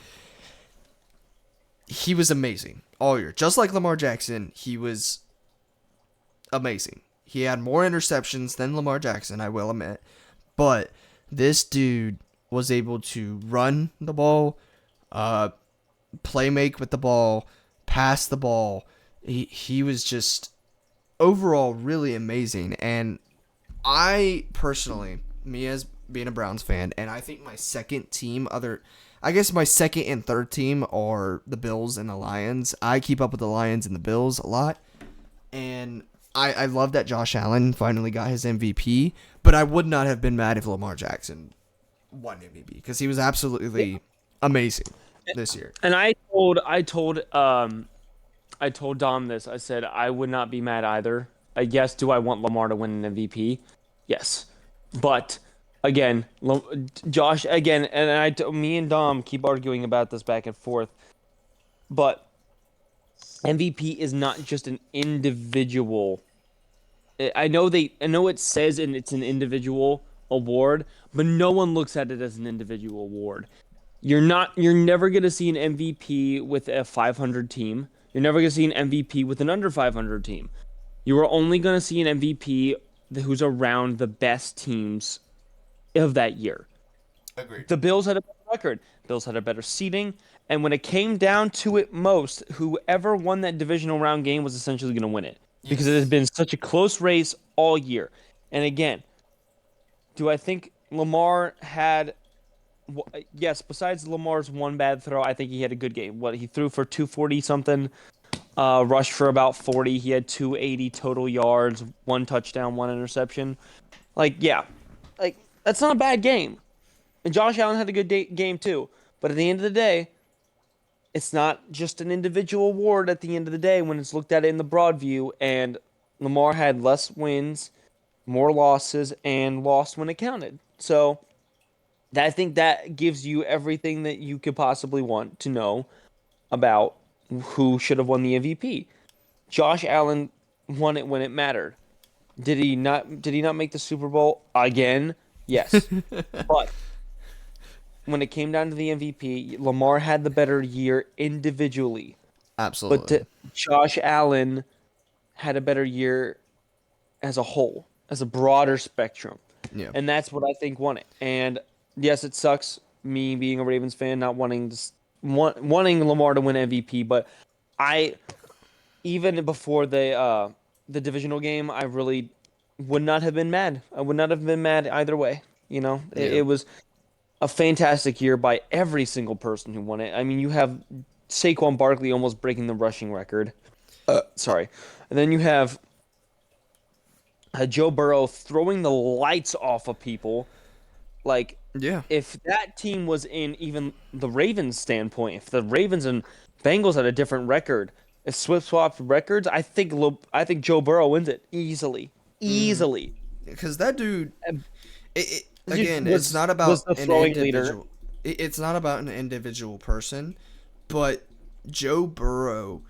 he was amazing all year. Just like Lamar Jackson, he was amazing. He had more interceptions than Lamar Jackson, I will admit. But this dude was able to run the ball, play make with the ball, pass the ball. He was just overall really amazing. And I personally, me as being a Browns fan, and I think my second and third team are the Bills and the Lions. I keep up with the Lions and the Bills a lot. And I love that Josh Allen finally got his MVP, but I would not have been mad if Lamar Jackson won MVP because he was absolutely amazing this year. And I told Dom this. I said I would not be mad either. Yes, do I want Lamar to win an MVP? Yes, but again, Josh again, and me and Dom keep arguing about this back and forth. But MVP is not just an individual. I know it says it's an individual award, but no one looks at it as an individual award. You're never going to see an MVP with a 500 team. You're never going to see an MVP with an under 500 team. You are only going to see an MVP who's around the best teams of that year. Agreed. The Bills had a better record. Bills had a better seeding, and when it came down to it most, whoever won that divisional round game was essentially going to win it. Yes. Because it has been such a close race all year. And again, do I think Lamar had... Yes, besides Lamar's one bad throw, I think he had a good game. He threw for 240-something, rushed for about 40. He had 280 total yards, 1 touchdown, 1 interception. That's not a bad game. And Josh Allen had a good game too. But at the end of the day, it's not just an individual award at the end of the day when it's looked at in the broad view. And Lamar had less wins, more losses, and lost when it counted. So I think that gives you everything that you could possibly want to know about who should have won the MVP. Josh Allen won it when it mattered. Did he not make the Super Bowl again? Yes. But when it came down to the MVP, Lamar had the better year individually. Absolutely. But Josh Allen had a better year as a whole, as a broader spectrum. Yeah. And that's what I think won it. And yes, it sucks, me being a Ravens fan, not wanting wanting Lamar to win MVP, but I even before the divisional game, I really would not have been mad. I would not have been mad either way. You know, Yeah. it was a fantastic year by every single person who won it. I mean, you have Saquon Barkley almost breaking the rushing record. Uh, Sorry, and then you have Joe Burrow throwing the lights off of people. Like, yeah. if that team was in even the Ravens' standpoint, if the Ravens and Bengals had a different record, if Swift swapped records, I think Joe Burrow wins it easily, easily. Because that dude, And this dude again, it's not was about the an throwing leader. individual. It's not about an individual person, but Joe Burrow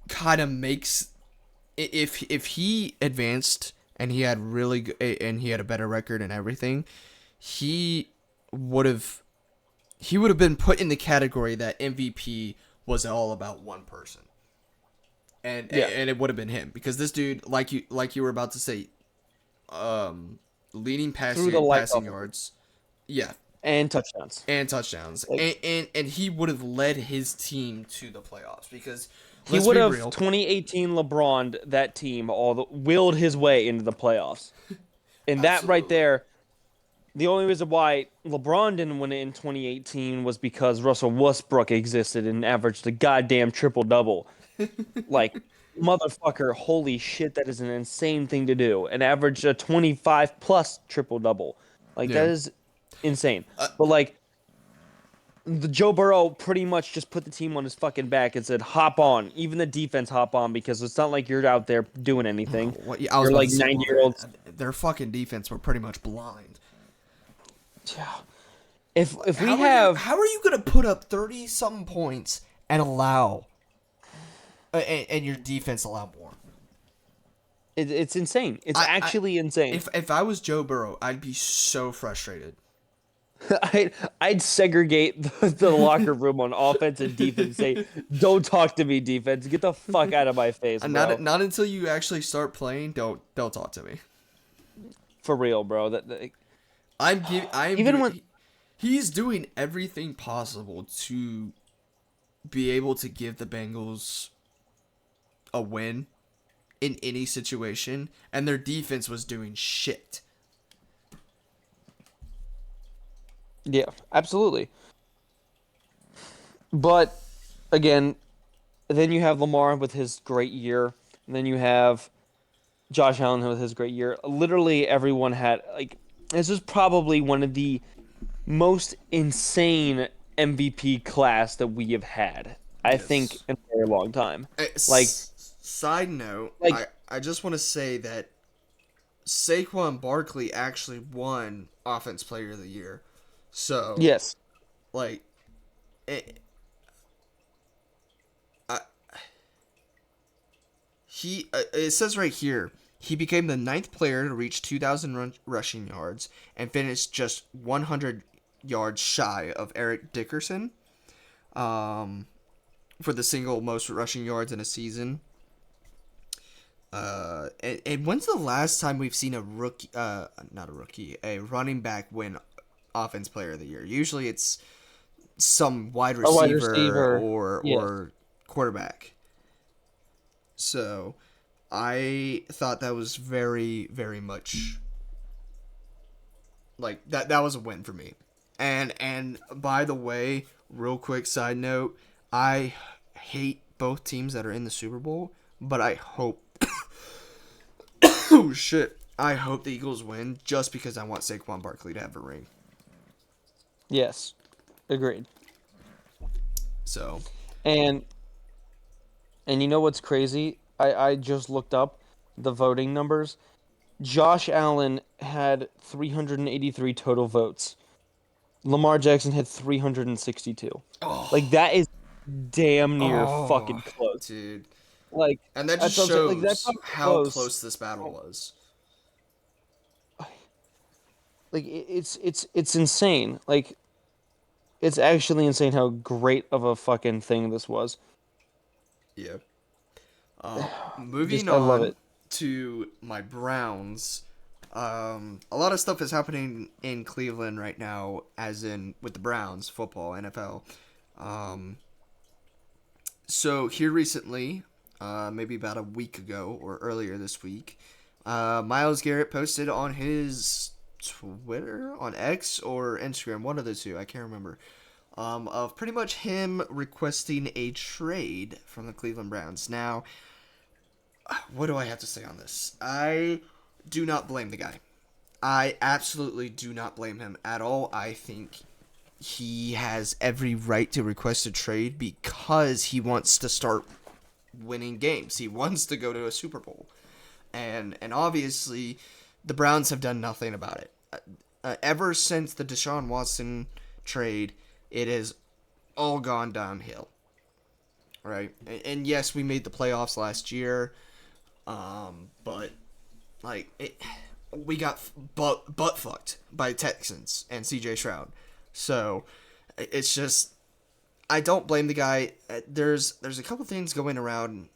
kind of makes if he advanced and he had really good, and he had a better record and everything, he would have he would have been put in the category that MVP was all about one person. Yeah, And it would have been him because this dude, like you were about to say, leading threw the lights passing off yards, yeah, and touchdowns. and touchdowns, Like, and he would have led his team to the playoffs because he let's would be have real, 2018 LeBron that team willed his way into the playoffs. And that right absolutely, there, the only reason why LeBron didn't win it in 2018 was because Russell Westbrook existed and averaged a goddamn triple double. Like, motherfucker, holy shit, that is an insane thing to do. And averaged a 25 plus triple double. Like, yeah, that is insane. uh, But like, the Joe Burrow pretty much just put the team on his fucking back and said, "Hop on." Even the defense hop on because it's not like you're out there doing anything. what yeah, I was You're about like to say, well, 90-year-olds. their fucking defense were pretty much blind. If we have How are you gonna put up 30 something points and allow and your defense allow more? it's insane. It's actually insane. If I was Joe Burrow, I'd be so frustrated. I'd segregate the locker room on offense and defense. Say, don't talk to me, defense. Get the fuck out of my face, bro. Not until you actually start playing. Don't talk to me. For real, bro. I'm Even doing. when He's doing everything possible to be able to give the Bengals a win in any situation, and their defense was doing shit. yeah, absolutely. But again, then you have Lamar with his great year, and then you have Josh Allen with his great year. Literally everyone had like this is probably one of the most insane MVP class that we have had. I think Yes. in a very long time. Like Side note, like I just want to say that Saquon Barkley actually won Offense Player of the Year. So, yes. like, it, I, it says right here, he became the ninth player to reach 2,000 rushing yards and finished just 100 yards shy of Eric Dickerson for the single most rushing yards in a season. And when's the last time we've seen a rookie, not a rookie, a running back win Offense Player of the Year? Usually it's some wide A wide receiver receiver. Yes. or quarterback. So I thought that was very, very much like that was a win for me. And by the way, real quick side note, I hate both teams that are in the Super Bowl, but I hope oh shit. I hope the Eagles win just because I want Saquon Barkley to have a ring. Yes. Agreed. So And and you know what's crazy? I just looked up the voting numbers. Josh Allen had 383 total votes. Lamar Jackson had 362. Like oh that is damn near oh fucking close. dude. Like And that just that's what I'm saying. Like that's shows how how close. close this battle was. Like it's insane. Like it's actually insane how great of a fucking thing this was. Yeah. Moving Just I love on it. to my Browns. A lot of stuff is happening in Cleveland right now, as in with the Browns, football, NFL. Um, so here recently, maybe about a week ago or earlier this week, Myles Garrett posted on his Twitter, on X or Instagram, one of the two, I can't remember, of pretty much him requesting a trade from the Cleveland Browns. Now, what do I have to say on this? I do not blame the guy. I absolutely do not blame him at all. I think he has every right to request a trade because he wants to start winning games. He wants to go to a Super Bowl. And obviously the Browns have done nothing about it. Ever since the Deshaun Watson trade, it has all gone downhill. Right? And yes, we made the playoffs last year. But like we got butt fucked by Texans and CJ Stroud. So it's just I don't blame the guy. There's a couple things going around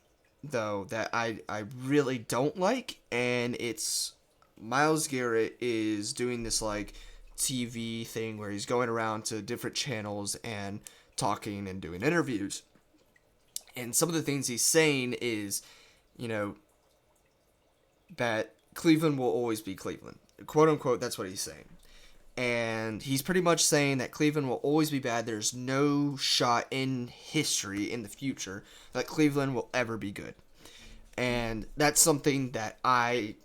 though that I really don't like, and it's Myles Garrett is doing this like TV thing where he's going around to different channels and talking and doing interviews. And some of the things he's saying is, you know, that Cleveland will always be Cleveland. Quote unquote, that's what he's saying. And he's pretty much saying that Cleveland will always be bad. There's no shot in history in the future that Cleveland will ever be good. And that's something that I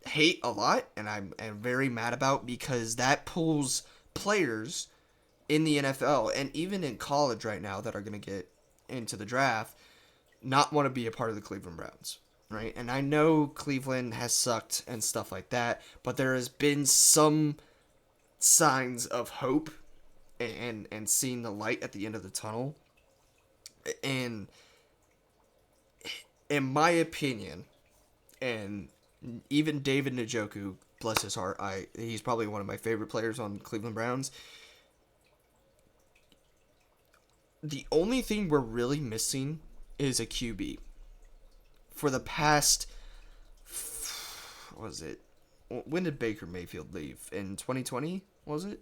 hate a lot and I'm very mad about because that pulls players in the NFL and even in college right now that are going to get into the draft not want to be a part of the Cleveland Browns. Right? And I know Cleveland has sucked and stuff like that, but there has been some signs of hope and seeing the light at the end of the tunnel. And in my opinion, and even David Njoku, bless his heart, he's probably one of my favorite players on Cleveland Browns. The only thing we're really missing is a QB. For the past, what was it? When did Baker Mayfield leave? In 2020, was it?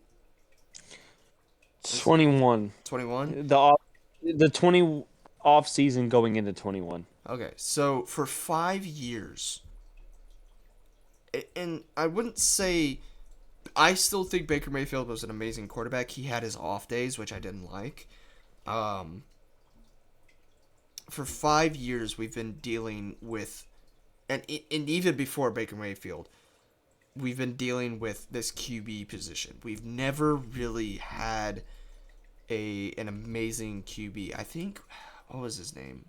21. 21? The 20 off season going into 21. Okay, so for 5 years, and I wouldn't say, I still think Baker Mayfield was an amazing quarterback. He had his off days, which I didn't like. For 5 years, we've been dealing with, and even before Baker Mayfield, we've been dealing with this QB position. We've never really had an amazing QB. I think, what was his name?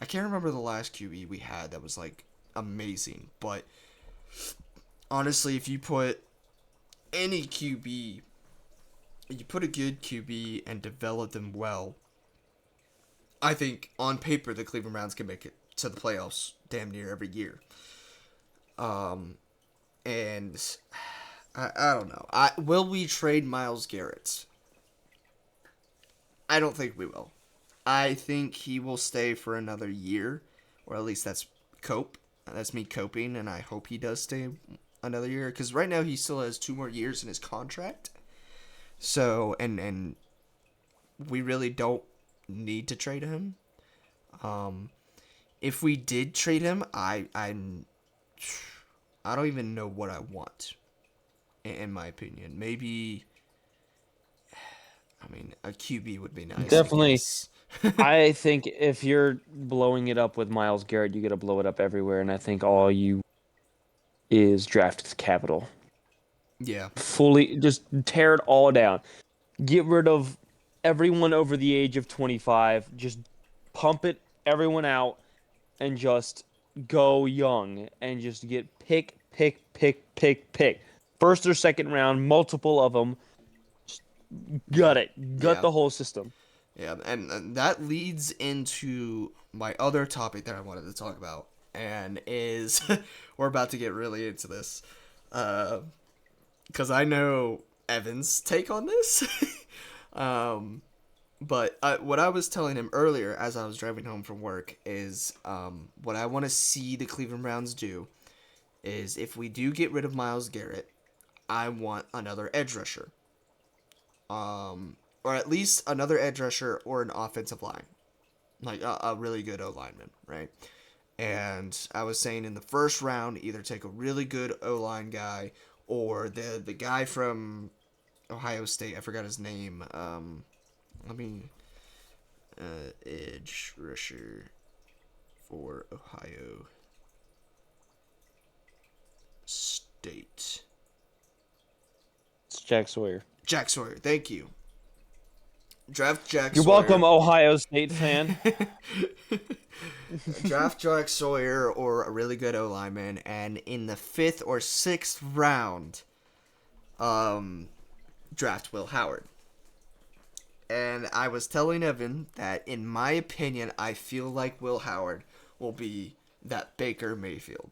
I can't remember the last QB we had that was like amazing. But honestly, if you put any QB, you put a good QB and develop them well, I think on paper the Cleveland Browns can make it to the playoffs damn near every year. And I don't know. Will we trade Myles Garrett? I don't think we will. I think he will stay for another year, or at least that's cope. That's me coping, and I hope he does stay another year because right now he still has 2 more years in his contract. So and we really don't need to trade him. If we did trade him, I don't even know what I want. In my opinion, maybe. I mean, a QB would be nice. Definitely. I think if you're blowing it up with Myles Garrett, you got to blow it up everywhere, and I think all you is draft capital. Yeah. Fully, just tear it all down. Get rid of everyone over the age of 25. Just pump everyone out, and just go young, and just get pick. First or second round, multiple of them. Just gut the whole system. Yeah, and that leads into my other topic that I wanted to talk about, and is we're about to get really into this, because I know Evan's take on this, but what I was telling him earlier as I was driving home from work is what I want to see the Cleveland Browns do is if we do get rid of Myles Garrett, I want another edge rusher. Or at least another edge rusher or an offensive line. Like a really good O lineman, right? And I was saying in the first round, either take a really good O line guy or the guy from Ohio State. I forgot his name. Let me edge rusher for Ohio State. It's Jack Sawyer. Jack Sawyer. Thank you. Draft Jack You're Sawyer. welcome, Ohio State fan. Draft Jack Sawyer or a really good O lineman, and in the 5th or 6th round, draft Will Howard. And I was telling Evan that, in my opinion, I feel like Will Howard will be that Baker Mayfield.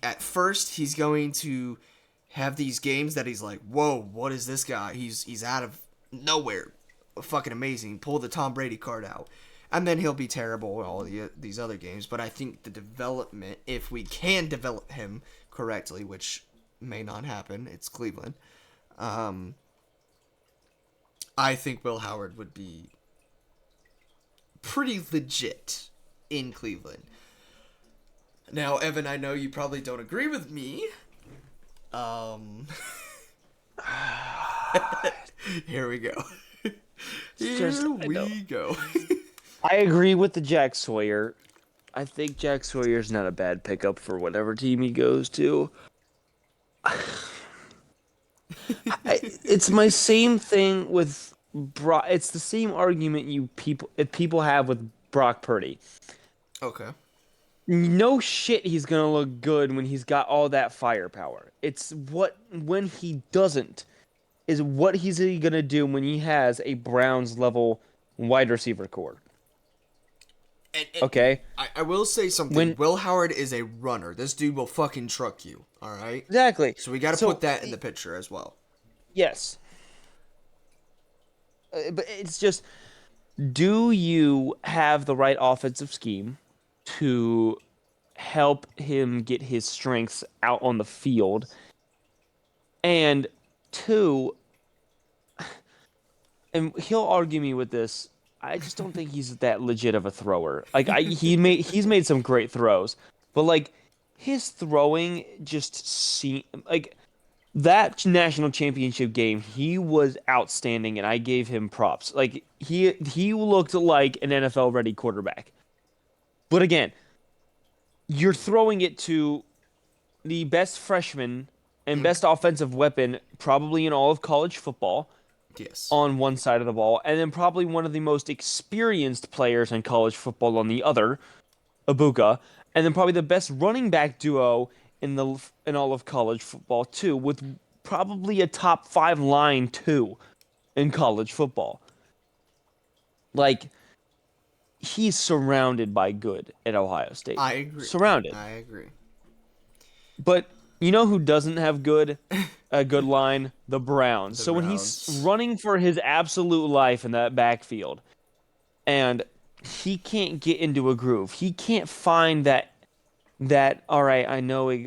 At first he's going to have these games that he's like, whoa, what is this guy? He's out of nowhere, fucking amazing. Pull the Tom Brady card out, and then he'll be terrible in all these other games. But I think the development, if we can develop him correctly, which may not happen, it's Cleveland. I think Will Howard would be pretty legit in Cleveland. Now, Evan, I know you probably don't agree with me. Here we go. Here we go. I agree with the Jack Sawyer. I think Jack Sawyer's not a bad pickup for whatever team he goes to. It's my same thing with Brock. It's the same argument people have with Brock Purdy. Okay. No shit, he's gonna look good when he's got all that firepower. It's when he doesn't, is what he's gonna do when he has a Browns level wide receiver core. Okay. I will say something. Will Howard is a runner. This dude will fucking truck you. All right. Exactly. So we got to put that in the picture as well. Yes. But it's just, do you have the right offensive scheme to help him get his strengths out on the field? And two, and he'll argue me with this, I just don't think he's that legit of a thrower. Like he's made some great throws, but like his throwing just seemed like that national championship game, he was outstanding, and I gave him props. Like he looked like an NFL ready quarterback. But again, you're throwing it to the best freshman and best offensive weapon probably in all of college football. Yes. On one side of the ball, and then probably one of the most experienced players in college football on the other, Ibuka, and then probably the best running back duo in all of college football too, with probably a top 5 line too in college football. Like, he's surrounded by good at Ohio State. I agree. Surrounded. I agree. But you know who doesn't have a good line? The Browns. So when Browns. he's running for his absolute life in that backfield, and he can't get into a groove, he can't find that all right,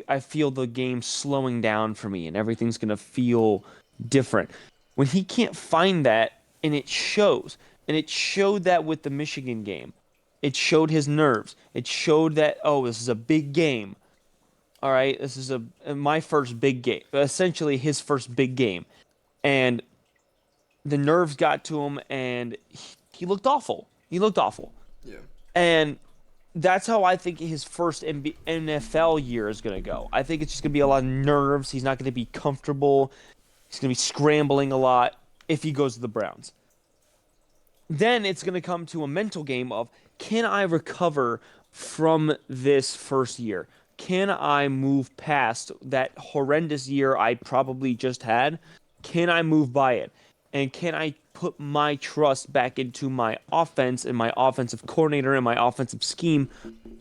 I feel the game slowing down for me and everything's going to feel different. When he can't find that, and it shows, and it showed that with the Michigan game. It showed his nerves. It showed that, oh, this is a big game. All right, this is my first big game, essentially his first big game, and the nerves got to him, and he looked awful. Yeah, and that's how I think his first NFL year is gonna go. I think it's just gonna be a lot of nerves. He's not gonna be comfortable. He's gonna be scrambling a lot if he goes to the Browns. Then it's gonna come to a mental game of, can I recover from this first year? Can I move past that horrendous year I probably just had? Can I move by it? And can I put my trust back into my offense and my offensive coordinator and my offensive scheme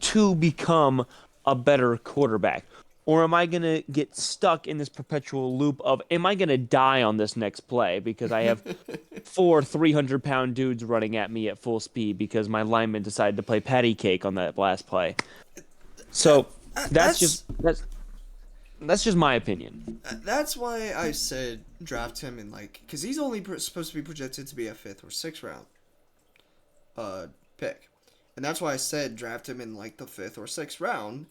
to become a better quarterback? Or am I going to get stuck in this perpetual loop of, am I going to die on this next play because I have 4 300-pound dudes running at me at full speed because my lineman decided to play patty cake on that last play? So That's just That's that's just my opinion. that's why I said draft him in like because he's only supposed to be projected to be a fifth or sixth round uh pick, and that's why I said draft him in like the fifth or sixth round,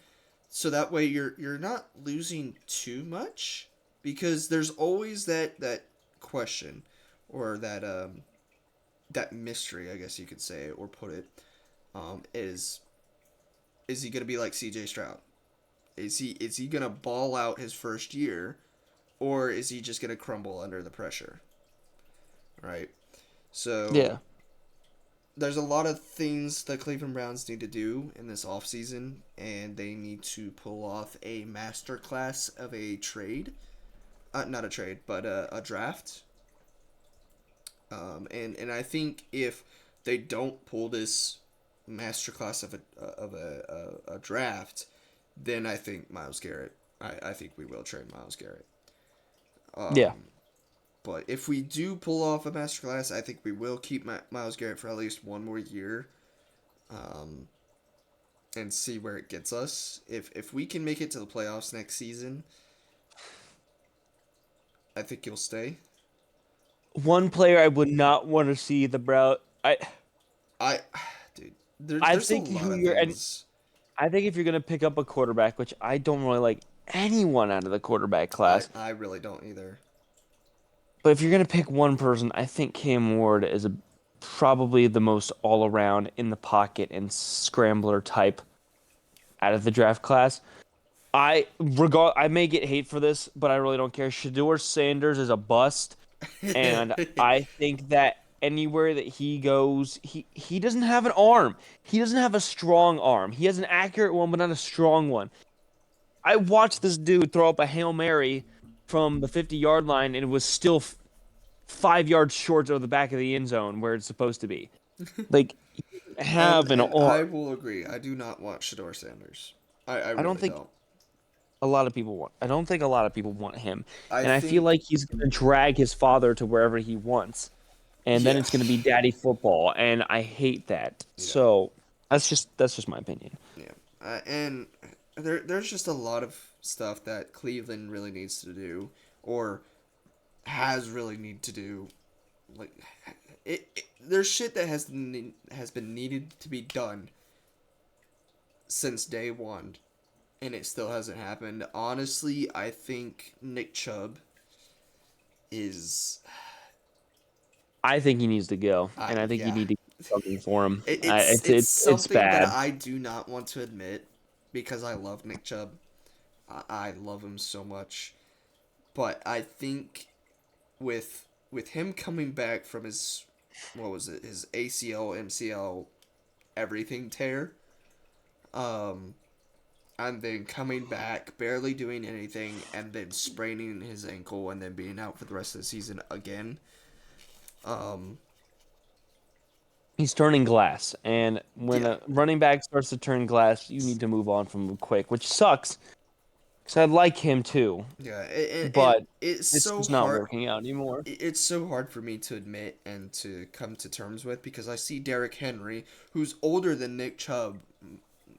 so that way you're not losing too much because there's always that question or that mystery, I guess you could say or put it, is he gonna be like C.J. Stroud? Is he gonna ball out his first year, or is he just gonna crumble under the pressure? Right. So Yeah. there's a lot of things the Cleveland Browns need to do in this offseason, and they need to pull off a masterclass of a trade. Not a trade, but a draft. And I think if they don't pull this masterclass of a draft, then I think Myles Garrett. I think we will trade Myles Garrett. Yeah. But if we do pull off a masterclass, I think we will keep Myles Garrett for at least one more year, um, and see where it gets us. If we can make it to the playoffs next season, I think he'll stay. One player I would not want to see the Brown. I, dude, I there's a think lot who of you're and things. I think if you're gonna pick up a quarterback, which I don't really like anyone out of the quarterback class, I really don't either. but if you're gonna pick one person, I think Cam Ward is probably the most all around in the pocket and scrambler type out of the draft class. I may get hate for this, but I really don't care. Shador Sanders is a bust, and I think that anywhere that he goes, he doesn't have an arm. He doesn't have a strong arm. He has an accurate one, but not a strong one. I watched this dude throw up a Hail Mary from the 50-yard line, and it was still 5 yards short of the back of the end zone where it's supposed to be. Like, he doesn't have an And arm. I will agree. I do not want Shador Sanders. I I don't really think don't. a lot of people want. I don't think a lot of people want him, I and I feel think like he's gonna drag his father to wherever he wants, and then yeah, it's gonna be daddy football, and I hate that. yeah, So that's just my opinion. yeah. And there's just a lot of stuff that Cleveland really needs to do, or has really need to do. Like there's shit that has been needed to be done since day one, and it still hasn't happened. Honestly, I think Nick Chubb is I think he needs to go, and I think you yeah. need to do something for him. It's It's something that bad. I do not want to admit because I love Nick Chubb. I love him so much, but I think with him coming back from his what was it, his ACL, MCL, everything tear, um, and then coming back barely doing anything, and then spraining his ankle, and then being out for the rest of the season again. Um, He's turning glass, and when yeah, a running back starts to turn glass, you need to move on from him quick, which sucks because I like him too, yeah, and but it's it's so just not hard. working out anymore. It's so hard for me to admit and to come to terms with because I see Derrick Henry, who's older than Nick Chubb,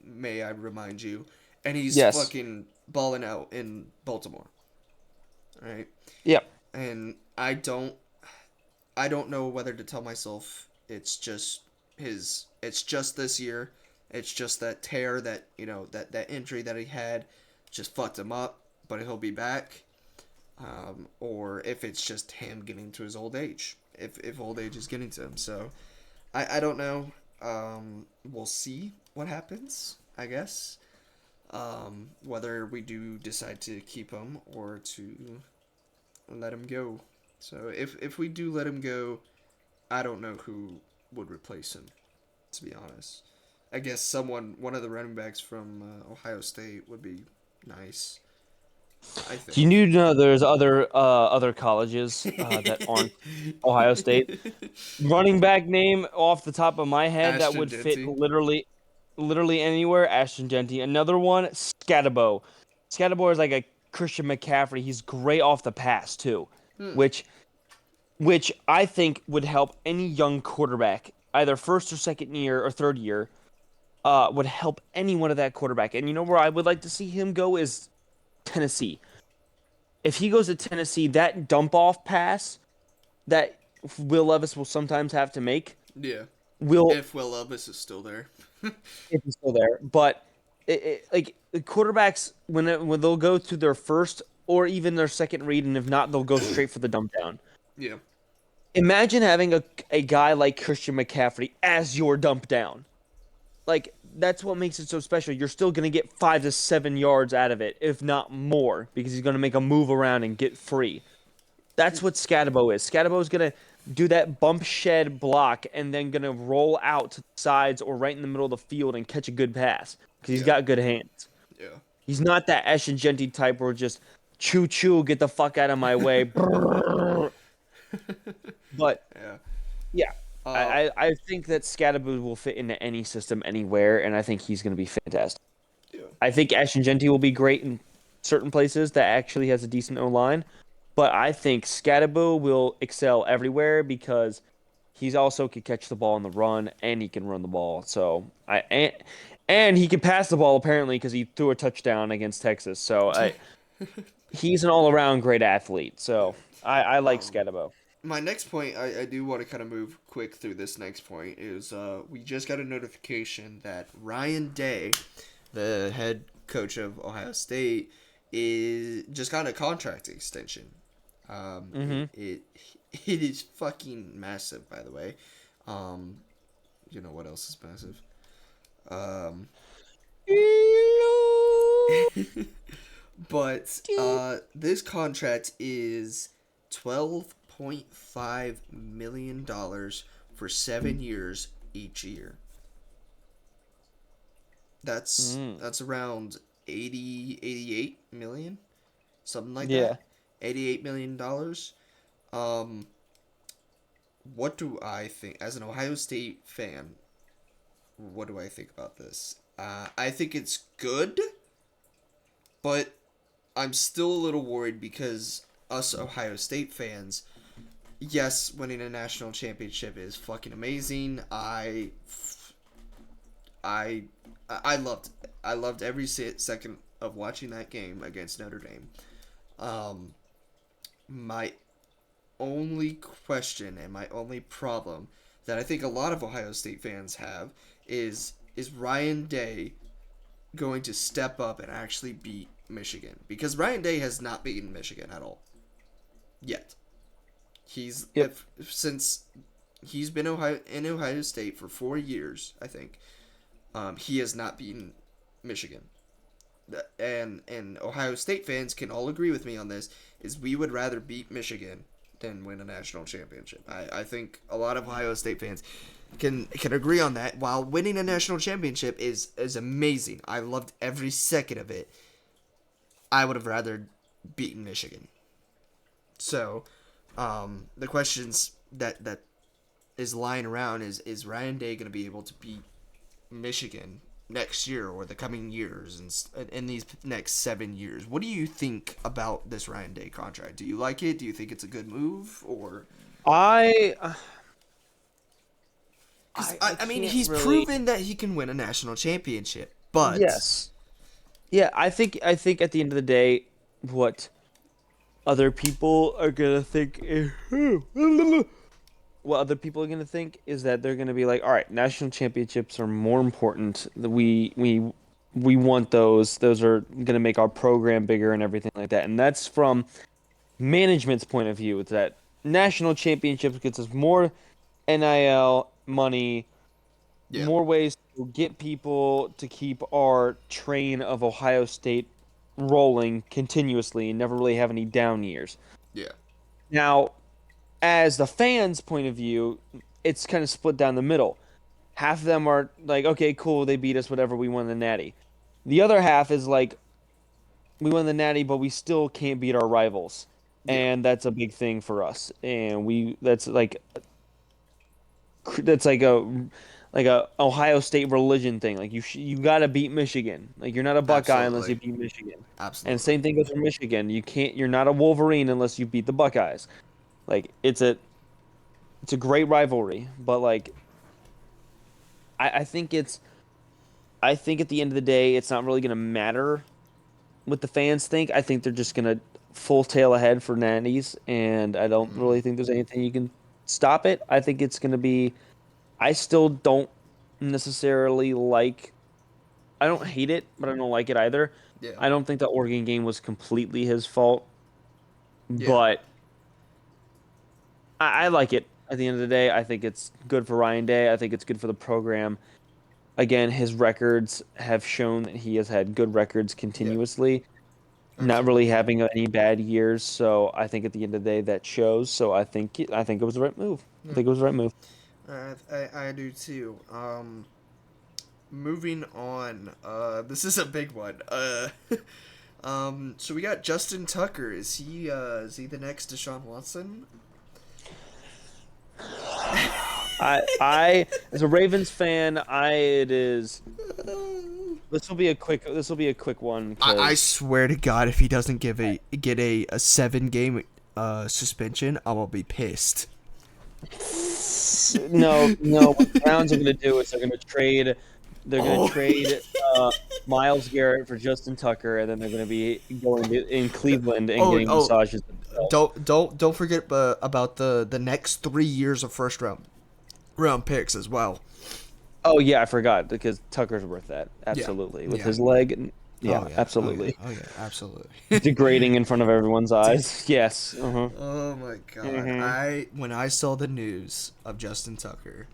may I remind you, and he's Yes. fucking balling out in Baltimore, right? Yep. And I don't know whether to tell myself it's just this year, it's just that tear that that injury that he had just fucked him up, but he'll be back, or if it's just him getting to his old age, if old age is getting to him. So I don't know. We'll see what happens, I guess. Whether we do decide to keep him or to let him go. So if we do let him go, I don't know who would replace him. To be honest, I guess one of the running backs from Ohio State would be nice. I You think. need to know there's other colleges that aren't Ohio State. Running back name off the top of my head that Ashton would fit Denty. literally anywhere. Ashton Genty. Another one, Scatabo. Scatabo is like a Christian McCaffrey. He's great off the pass too, Hmm. which which I think would help any young quarterback, either first or second year or third year, would help anyone at that quarterback. And you know where I would like to see him go is Tennessee. If he goes to Tennessee, that dump off pass that Will Levis will sometimes have to make Yeah. will, If Will Levis is still there. if he's still there. But like the quarterbacks, when they'll go to their first or even their second read, and if not, they'll go straight for the dump down. Yeah. Imagine having a guy like Christian McCaffrey as your dump down. Like that's what makes it so special. You're still gonna get 5 to 7 yards out of it, if not more, because he's gonna make a move around and get free. That's what Scatabo is. Scatabo is gonna do that bump shed block and then gonna roll out to the sides or right in the middle of the field and catch a good pass because he's Yeah. got good hands. Yeah. He's not that Esh and Genty type where just choo choo, get the fuck out of my way. But Yeah. yeah, Uh, I think that Scatterbo will fit into any system anywhere, and I think he's going to be fantastic. yeah. I think Ashton Genty will be great in certain places that actually has a decent O line, but I think Scatterbo will excel everywhere because he's also could catch the ball on the run and he can run the ball. So and he can pass the ball apparently because he threw a touchdown against Texas. So he's an all around great athlete. Yeah. So I like Um, Scatterbo. my next point, I do want to kind of move quick through this next point, is we just got a notification that Ryan Day, the head coach of Ohio State, is just got a contract extension. Mm-hmm. It is fucking massive, by the way. Um, you know what else is massive? Um, but this contract is $12.5 million for 7 years each year. Mm. That's around 88 million, something like Yeah. that. $88 million. Um, what do I think as an Ohio State fan? What do I think about this? I think it's good, but I'm still a little worried because us Ohio State fans, yes, winning a national championship is fucking amazing. I I loved every second of watching that game against Notre Dame. Um, my only question and my only problem that I think a lot of Ohio State fans have is Ryan Day going to step up and actually beat Michigan? Because Ryan Day has not beaten Michigan at all yet. He's Yep. since he's been in Ohio State for 4 years, I think. He has not beaten Michigan. And Ohio State fans can all agree with me on this, is we would rather beat Michigan than win a national championship. I think a lot of Ohio State fans can agree on that. While winning a national championship is amazing, I loved every second of it. I would have rather beaten Michigan. So, the questions that is lying around is Ryan Day going to be able to beat Michigan next year or the coming years and in these next 7 years? What do you think about this Ryan Day contract? Do you like it? Do you think it's a good move? Or I because I mean can't he's really. proven that he can win a national championship, but Yes. Yeah, I think at the end of the day, what other people are gonna think, what other people are gonna think is that they're gonna be like, all right, national championships are more important. We want those. Those are gonna make our program bigger and everything like that. And that's from management's point of view. It's that national championships gets us more NIL money, yeah, more ways to get people to keep our train of Ohio State rolling continuously and never really have any down years. yeah, Now, as the fans' point of view, it's kind of split down the middle. Half of them are like, okay, cool, they beat us, whatever, we won the Natty. The other half is like, we won the Natty, but we still can't beat our rivals, yeah, and that's a big thing for us. And that's like a Ohio State religion thing. Like you got to beat Michigan. Like you're not a Buckeye unless you absolutely, beat Michigan. And absolutely, same thing goes for Michigan. You're not a Wolverine unless you beat the Buckeyes. Like it's a great rivalry, but like I think it's I think at the end of the day, it's not really going to matter what the fans think. I think they're just going to full tail ahead for nannies, and I don't really think there's anything you can stop it. I think it's going to be. I still don't necessarily like. I don't hate it, but I don't like it either. Yeah. I don't think the Oregon game was completely his fault, Yeah. but I like it. At the end of the day, I think it's good for Ryan Day. I think it's good for the program. Again, his records have shown that he has had good records Yeah. continuously, not really Absolutely. having any bad years. So I think at the end of the day that shows. So I think it was the right move. I Yeah. think it was the right move. I do too. Moving on. This is a big one. So we got Justin Tucker. Is he the next Deshaun Watson? I as a Ravens fan, it is. This will be a quick one I because swear to God, if he doesn't get a 7 game suspension, I will be pissed. no. What the Browns are going to do is they're going to trade. They're going Oh. to trade Myles Garrett for Justin Tucker, and then they're going to be in Cleveland and getting Oh, massages themselves. don't forget about the next 3 years of first round picks as well. Oh yeah, I forgot because Tucker's worth that. Yeah, Absolutely. With yeah. his leg. Oh Yeah, yeah, oh yeah, absolutely. oh yeah, absolutely. Degrading in front of everyone's Dude, eyes. Yes. Uh-huh. oh my God! hmm When I saw the news of Justin Tucker,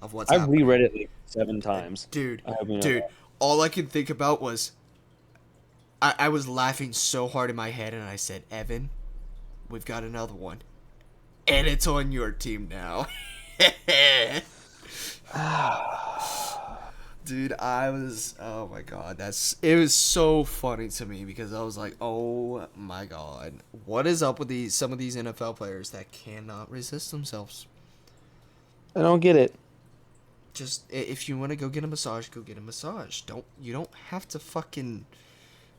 of what's I've happening, reread it like 7 times. dude, I hope you know dude, that. all I could think about was I was laughing so hard in my head, and I said, Evan, we've got another one, and it's on your team now. Dude, oh my God, it was so funny to me because I was like, oh my God, what is up with some of these NFL players that cannot resist themselves? I don't get it. Just if you want to go get a massage, go get a massage. You don't have to fucking,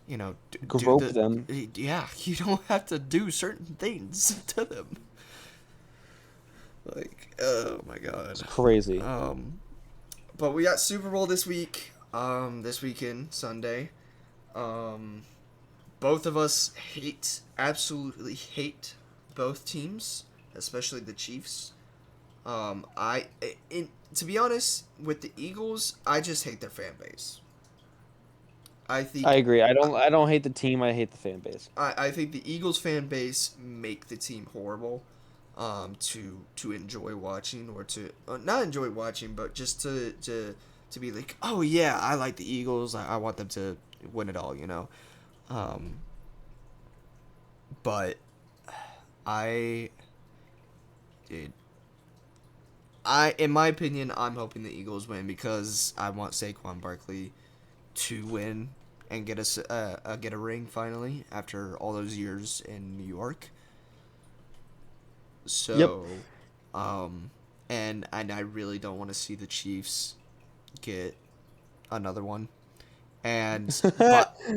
do Grope them. yeah, you don't have to do certain things to them. Like, oh my God. It's crazy. But we got Super Bowl this week. This weekend, Sunday. Both of us absolutely hate both teams, especially the Chiefs. To be honest, with the Eagles, I just hate their fan base. I I think agree. I don't hate the team. I hate the fan base. I think the Eagles fan base make the team horrible, to enjoy watching or to not enjoy watching, but just to be like, oh yeah, I like the Eagles. I want them to win it all, Um, but I did. In my opinion, I'm hoping the Eagles win because I want Saquon Barkley to win and get a ring finally after all those years in New York. Yep. So, and I really don't want to see the Chiefs get another one. And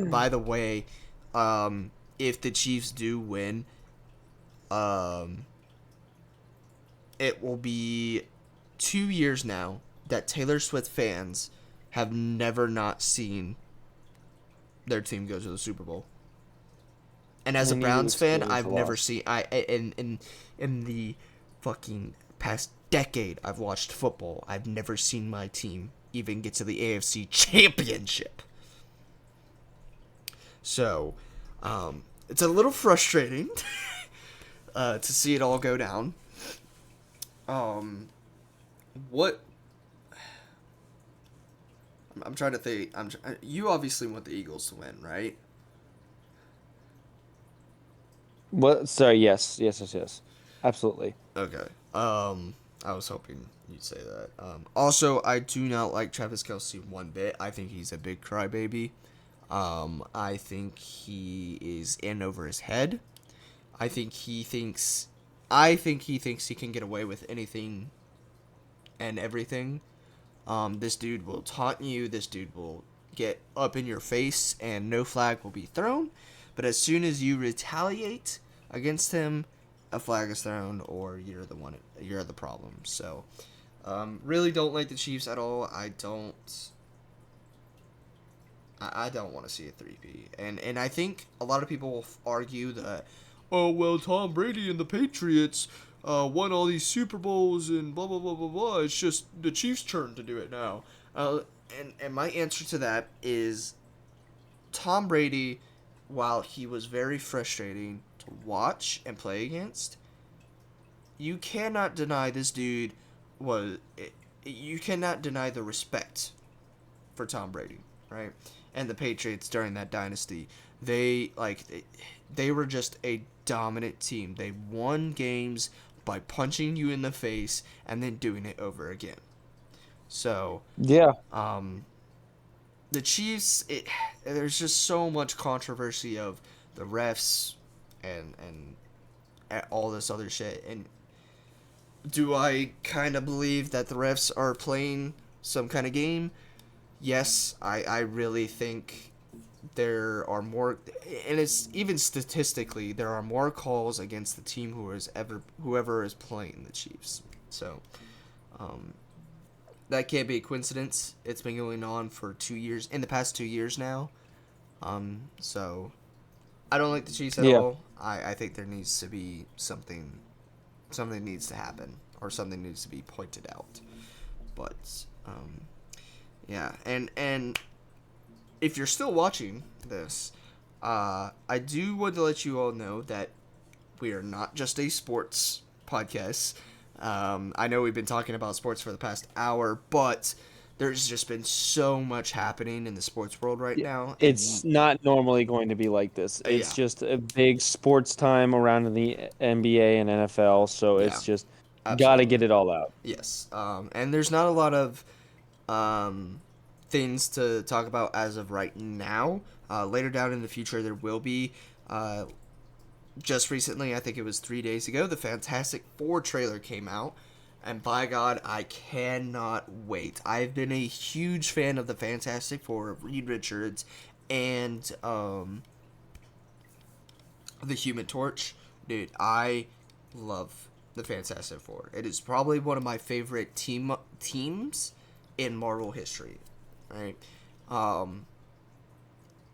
by the way, if the Chiefs do win, um, it will be 2 years now that Taylor Swift fans have never not seen their team go to the Super Bowl. And as I a knew you would Browns fan, experience I've a never loss. seen in the fucking past decade I've watched football. I've never seen my team even get to the AFC Championship. So, it's a little frustrating to see it all go down. What I'm trying to think. You obviously want the Eagles to win, right? What? Sorry. Yes. Absolutely. Okay. I was hoping you'd say that. Also, I do not like Travis Kelce one bit. I think he's a big crybaby. I think he is in over his head. I think he thinks. I think he thinks he can get away with anything and everything. This dude will taunt you. This dude will get up in your face, and no flag will be thrown. But as soon as you retaliate against him, a flag is thrown, or you're the problem. So, really don't like the Chiefs at all. I don't. I don't want to see a 3P. And I think a lot of people will argue that, oh, well, Tom Brady and the Patriots won all these Super Bowls and blah, blah, blah, blah, blah. It's just the Chiefs' turn to do it now. And my answer to that is Tom Brady, while he was very frustrating to watch and play against, you cannot deny this dude was. You cannot deny the respect for Tom Brady, right? And the Patriots during that dynasty, they were just a dominant team. They won games by punching you in the face and then doing it over again. So, Yeah. The Chiefs, there's just so much controversy of the refs and all this other shit. And do I kind of believe that the refs are playing some kind of game? Yes, I really think there are more, and it's even statistically there are more calls against the team whoever is playing the Chiefs. So, that can't be a coincidence. It's been going on for 2 years, in the past 2 years now. So I don't like the Chiefs at Yeah. all. I think there needs to be something needs to happen, or something needs to be pointed out. But yeah, and if you're still watching this, I do want to let you all know that we are not just a sports podcast. I know we've been talking about sports for the past hour, but there's just been so much happening in the sports world right now, It's and not normally going to be like this. It's yeah, just a big sports time around in the NBA and NFL, so yeah, it's just got to absolutely, get it all out. yes. And there's not a lot of um, things to talk about as of right now. Later down in the future, there will be. Just recently, I think it was 3 days ago, the Fantastic Four trailer came out. And by God, I cannot wait. I've been a huge fan of the Fantastic Four, of Reed Richards, and the Human Torch. Dude, I love the Fantastic Four. It is probably one of my favorite teams in Marvel history. Right?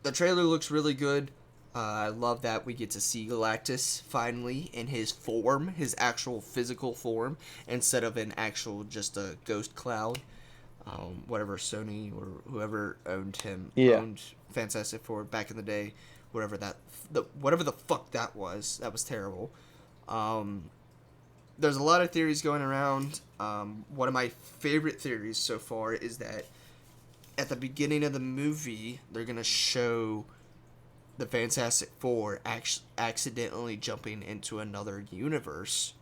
The trailer looks really good. I love that we get to see Galactus finally in his form, his actual physical form, instead of an actual just a ghost cloud. Whatever Sony or whoever Yeah. owned Fantastic Four back in the day, whatever the fuck that was terrible. There's a lot of theories going around. One of my favorite theories so far is that at the beginning of the movie they're gonna show the Fantastic Four accidentally jumping into another universe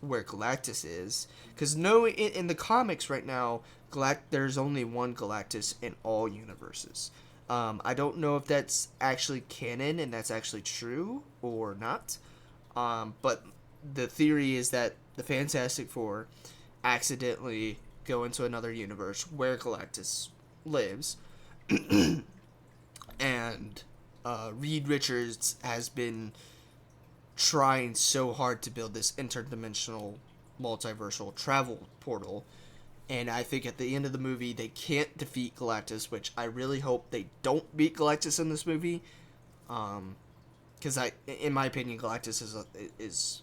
where Galactus is. Because in the comics right now, there's only one Galactus in all universes. I don't know if that's actually canon and that's actually true or not. But the theory is that the Fantastic Four accidentally go into another universe where Galactus lives. And Reed Richards has been trying so hard to build this interdimensional multiversal travel portal, and I think at the end of the movie they can't defeat Galactus, which I really hope they don't beat Galactus in this movie, because in my opinion, Galactus is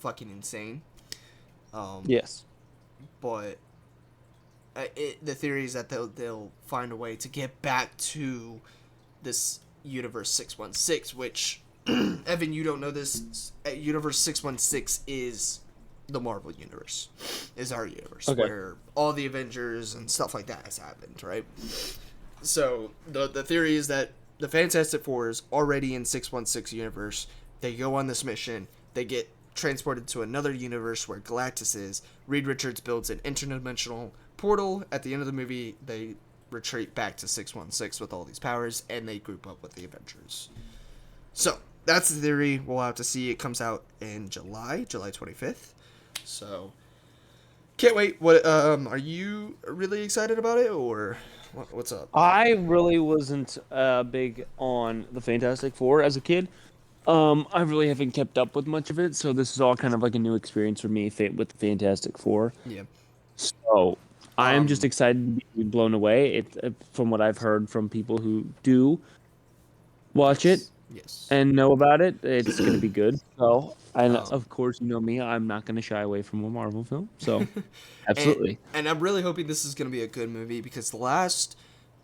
fucking insane. Yes. But the theory is that they'll find a way to get back to this Universe 616, which Evan, you don't know this. Universe 616 is the Marvel universe, is our universe, Okay. where all the Avengers and stuff like that has happened, right? So the theory is that the Fantastic Four is already in 616 universe. They go on this mission. They get transported to another universe where Galactus is. Reed Richards builds an interdimensional portal. At the end of the movie, they retreat back to 616 with all these powers, and they group up with the Avengers. So that's the theory. We'll have to see. It comes out in July 25th. So can't wait. What are you really excited about it, or what's up? I really wasn't big on the Fantastic Four as a kid. I really haven't kept up with much of it, so this is all kind of like a new experience for me with the Fantastic Four. Yeah. So I am just excited to be blown away. It from what I've heard from people who do watch it Yes, yes. and know about it, it's gonna be good. So, and Um, of course, you know me, I'm not gonna shy away from a Marvel film. So, and absolutely. and I'm really hoping this is gonna be a good movie because the last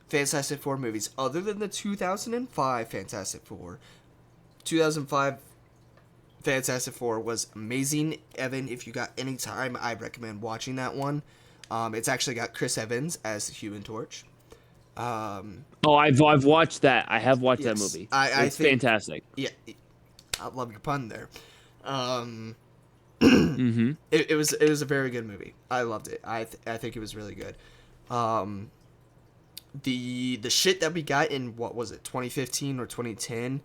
Fantastic Four movies, other than the 2005 Fantastic Four, 2005 Fantastic Four was amazing. Evan, if you got any time, I recommend watching that one. It's actually got Chris Evans as the Human Torch. Oh, I've watched that. I have watched that Yes, movie. I It's think, fantastic. yeah, I love your pun there. Um, Mm-hmm. it was a very good movie. I loved it. I think it was really good. Um, the shit that we got in what was it 2015 or 2010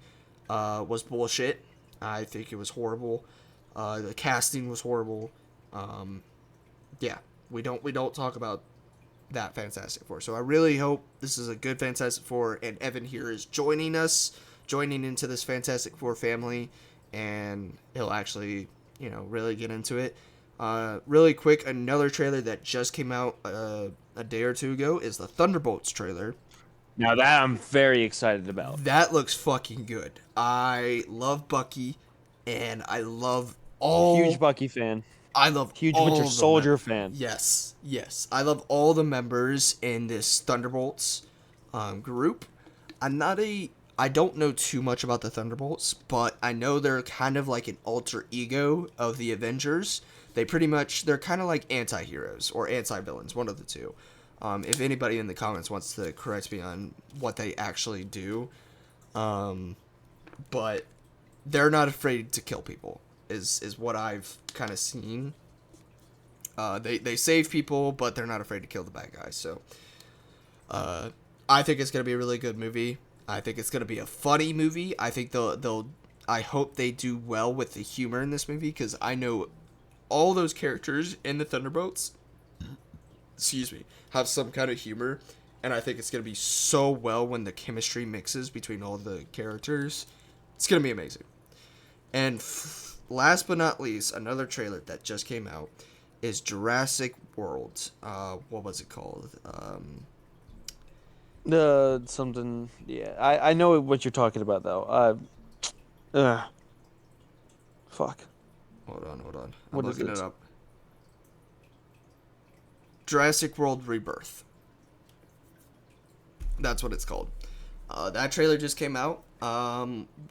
was bullshit. I think it was horrible. The casting was horrible. Um, yeah, we don't talk about that Fantastic Four. So I really hope this is a good Fantastic Four, and Evan here is joining us, joining into this Fantastic Four family, and he'll actually, really get into it. Really quick, another trailer that just came out a day or two ago is the Thunderbolts trailer. Now that I'm very excited about. That looks fucking good. I love Bucky, and I love all Huge Bucky fan. I love Huge Winter all the Soldier fan. yes, yes. I love all the members in this Thunderbolts group. I'm not a I don't know too much about the Thunderbolts, but I know they're kind of like an alter ego of the Avengers. They're kind of like anti-heroes or anti-villains, one of the two. If anybody in the comments wants to correct me on what they actually do, but they're not afraid to kill people. Is what I've kind of seen. They save people, but they're not afraid to kill the bad guys. So I think it's gonna be a really good movie. I think it's gonna be a funny movie. I think they'll. I hope they do well with the humor in this movie because I know all those characters in the Thunderbolts. Excuse me, have some kind of humor, and I think it's gonna be so well when the chemistry mixes between all the characters. It's gonna be amazing. And last but not least, another trailer that just came out is Jurassic World. What was it called? Something. Yeah, I know what you're talking about though. Uh, fuck. Hold on. I'm What is looking it it? up. Jurassic World Rebirth. That's what it's called. That trailer just came out.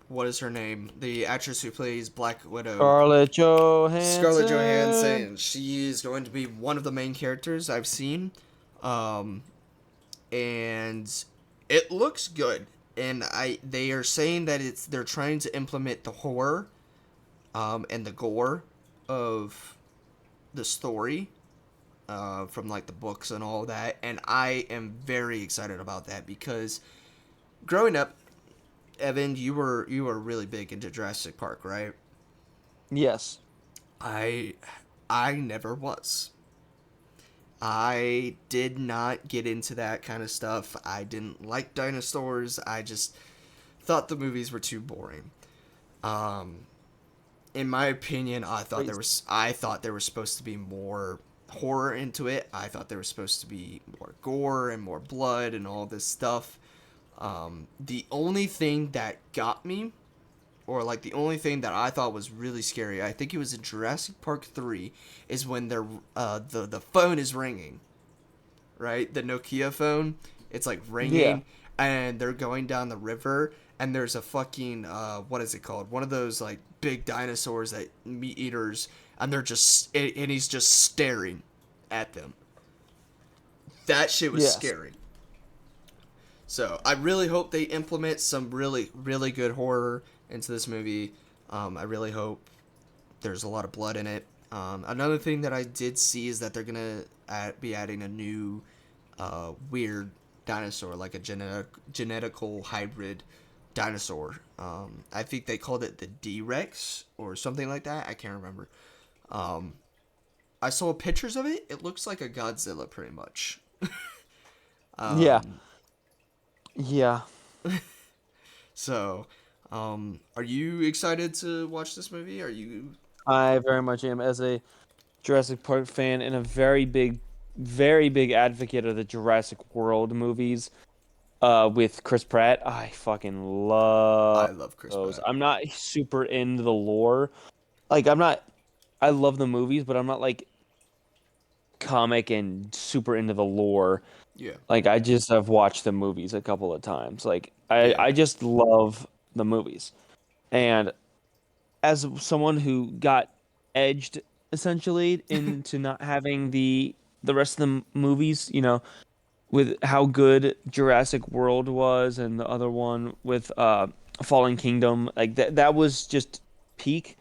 What is her name? The actress who plays Black Widow. Scarlett Johansson. Scarlett Johansson. She is going to be one of the main characters I've seen. Um, and it looks good. And they are saying that they're trying to implement the horror, and the gore of the story, from like the books and all that. And I am very excited about that because growing up, Evan, you were really big into Jurassic Park, right? Yes. I I never was. I did not get into that kind of stuff. I didn't like dinosaurs. I just thought the movies were too boring. Um, in my opinion, I thought there was supposed to be more horror into it. I thought there was supposed to be more gore and more blood and all this stuff. The only thing that got me, or like the only thing that I thought was really scary, I think it was in Jurassic Park 3, is when the phone is ringing, right? The Nokia phone, it's like Yeah. ringing, and they're going down the river, and there's a fucking what is it called? One of those like big dinosaurs that meat eaters, and and he's just staring at them. That shit was Yes. scary. So I really hope they implement some really, really good horror into this movie. I really hope there's a lot of blood in it. Another thing that I did see is that they're gonna be adding a new weird dinosaur, like a genetical hybrid dinosaur. I think they called it the D-Rex or something like that. I can't remember. I saw pictures of it. It looks like a Godzilla, pretty much. Yeah. Yeah. So, are you excited to watch this movie? Are you? I very much am as a Jurassic Park fan and a very big very big advocate of the Jurassic World movies. With Chris Pratt, I fucking love I love Chris those. Pratt. I'm not super into the lore. Like I'm not. I love the movies, but I'm not like comic and super into the lore. Yeah, Like I just have watched the movies a couple of times. Like I yeah, I just love the movies. And as someone who got edged essentially into not having the rest of the movies, with how good Jurassic World was and the other one with Fallen Kingdom, like that was just peak,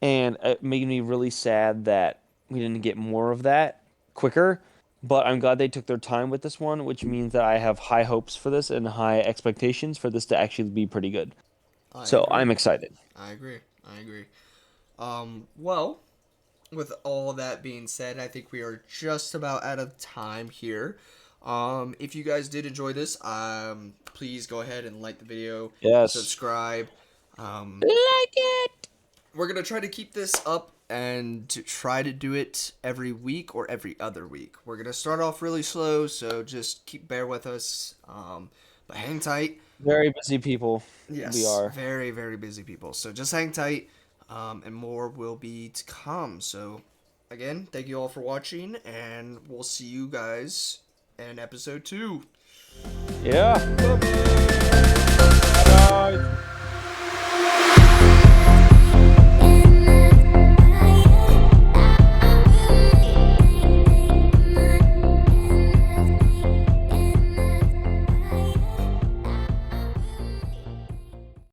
and it made me really sad that we didn't get more of that quicker. But I'm glad they took their time with this one, which means that I have high hopes for this and high expectations for this to actually be pretty good. I So agree. I'm excited. I agree. I agree. Well, with all that being said, I think we are just about out of time here. If you guys did enjoy this, please go ahead and like the video, Yes. subscribe. Like it. We're gonna try to keep this up and to try to do it every week or every other week. We're gonna start off really slow, so just bear with us. But hang tight. Very busy people. We Yes, are. very very busy people. So just hang tight, and more will be to come. So again, thank you all for watching, and we'll see you guys in episode 2. Yeah. Bye bye. Bye.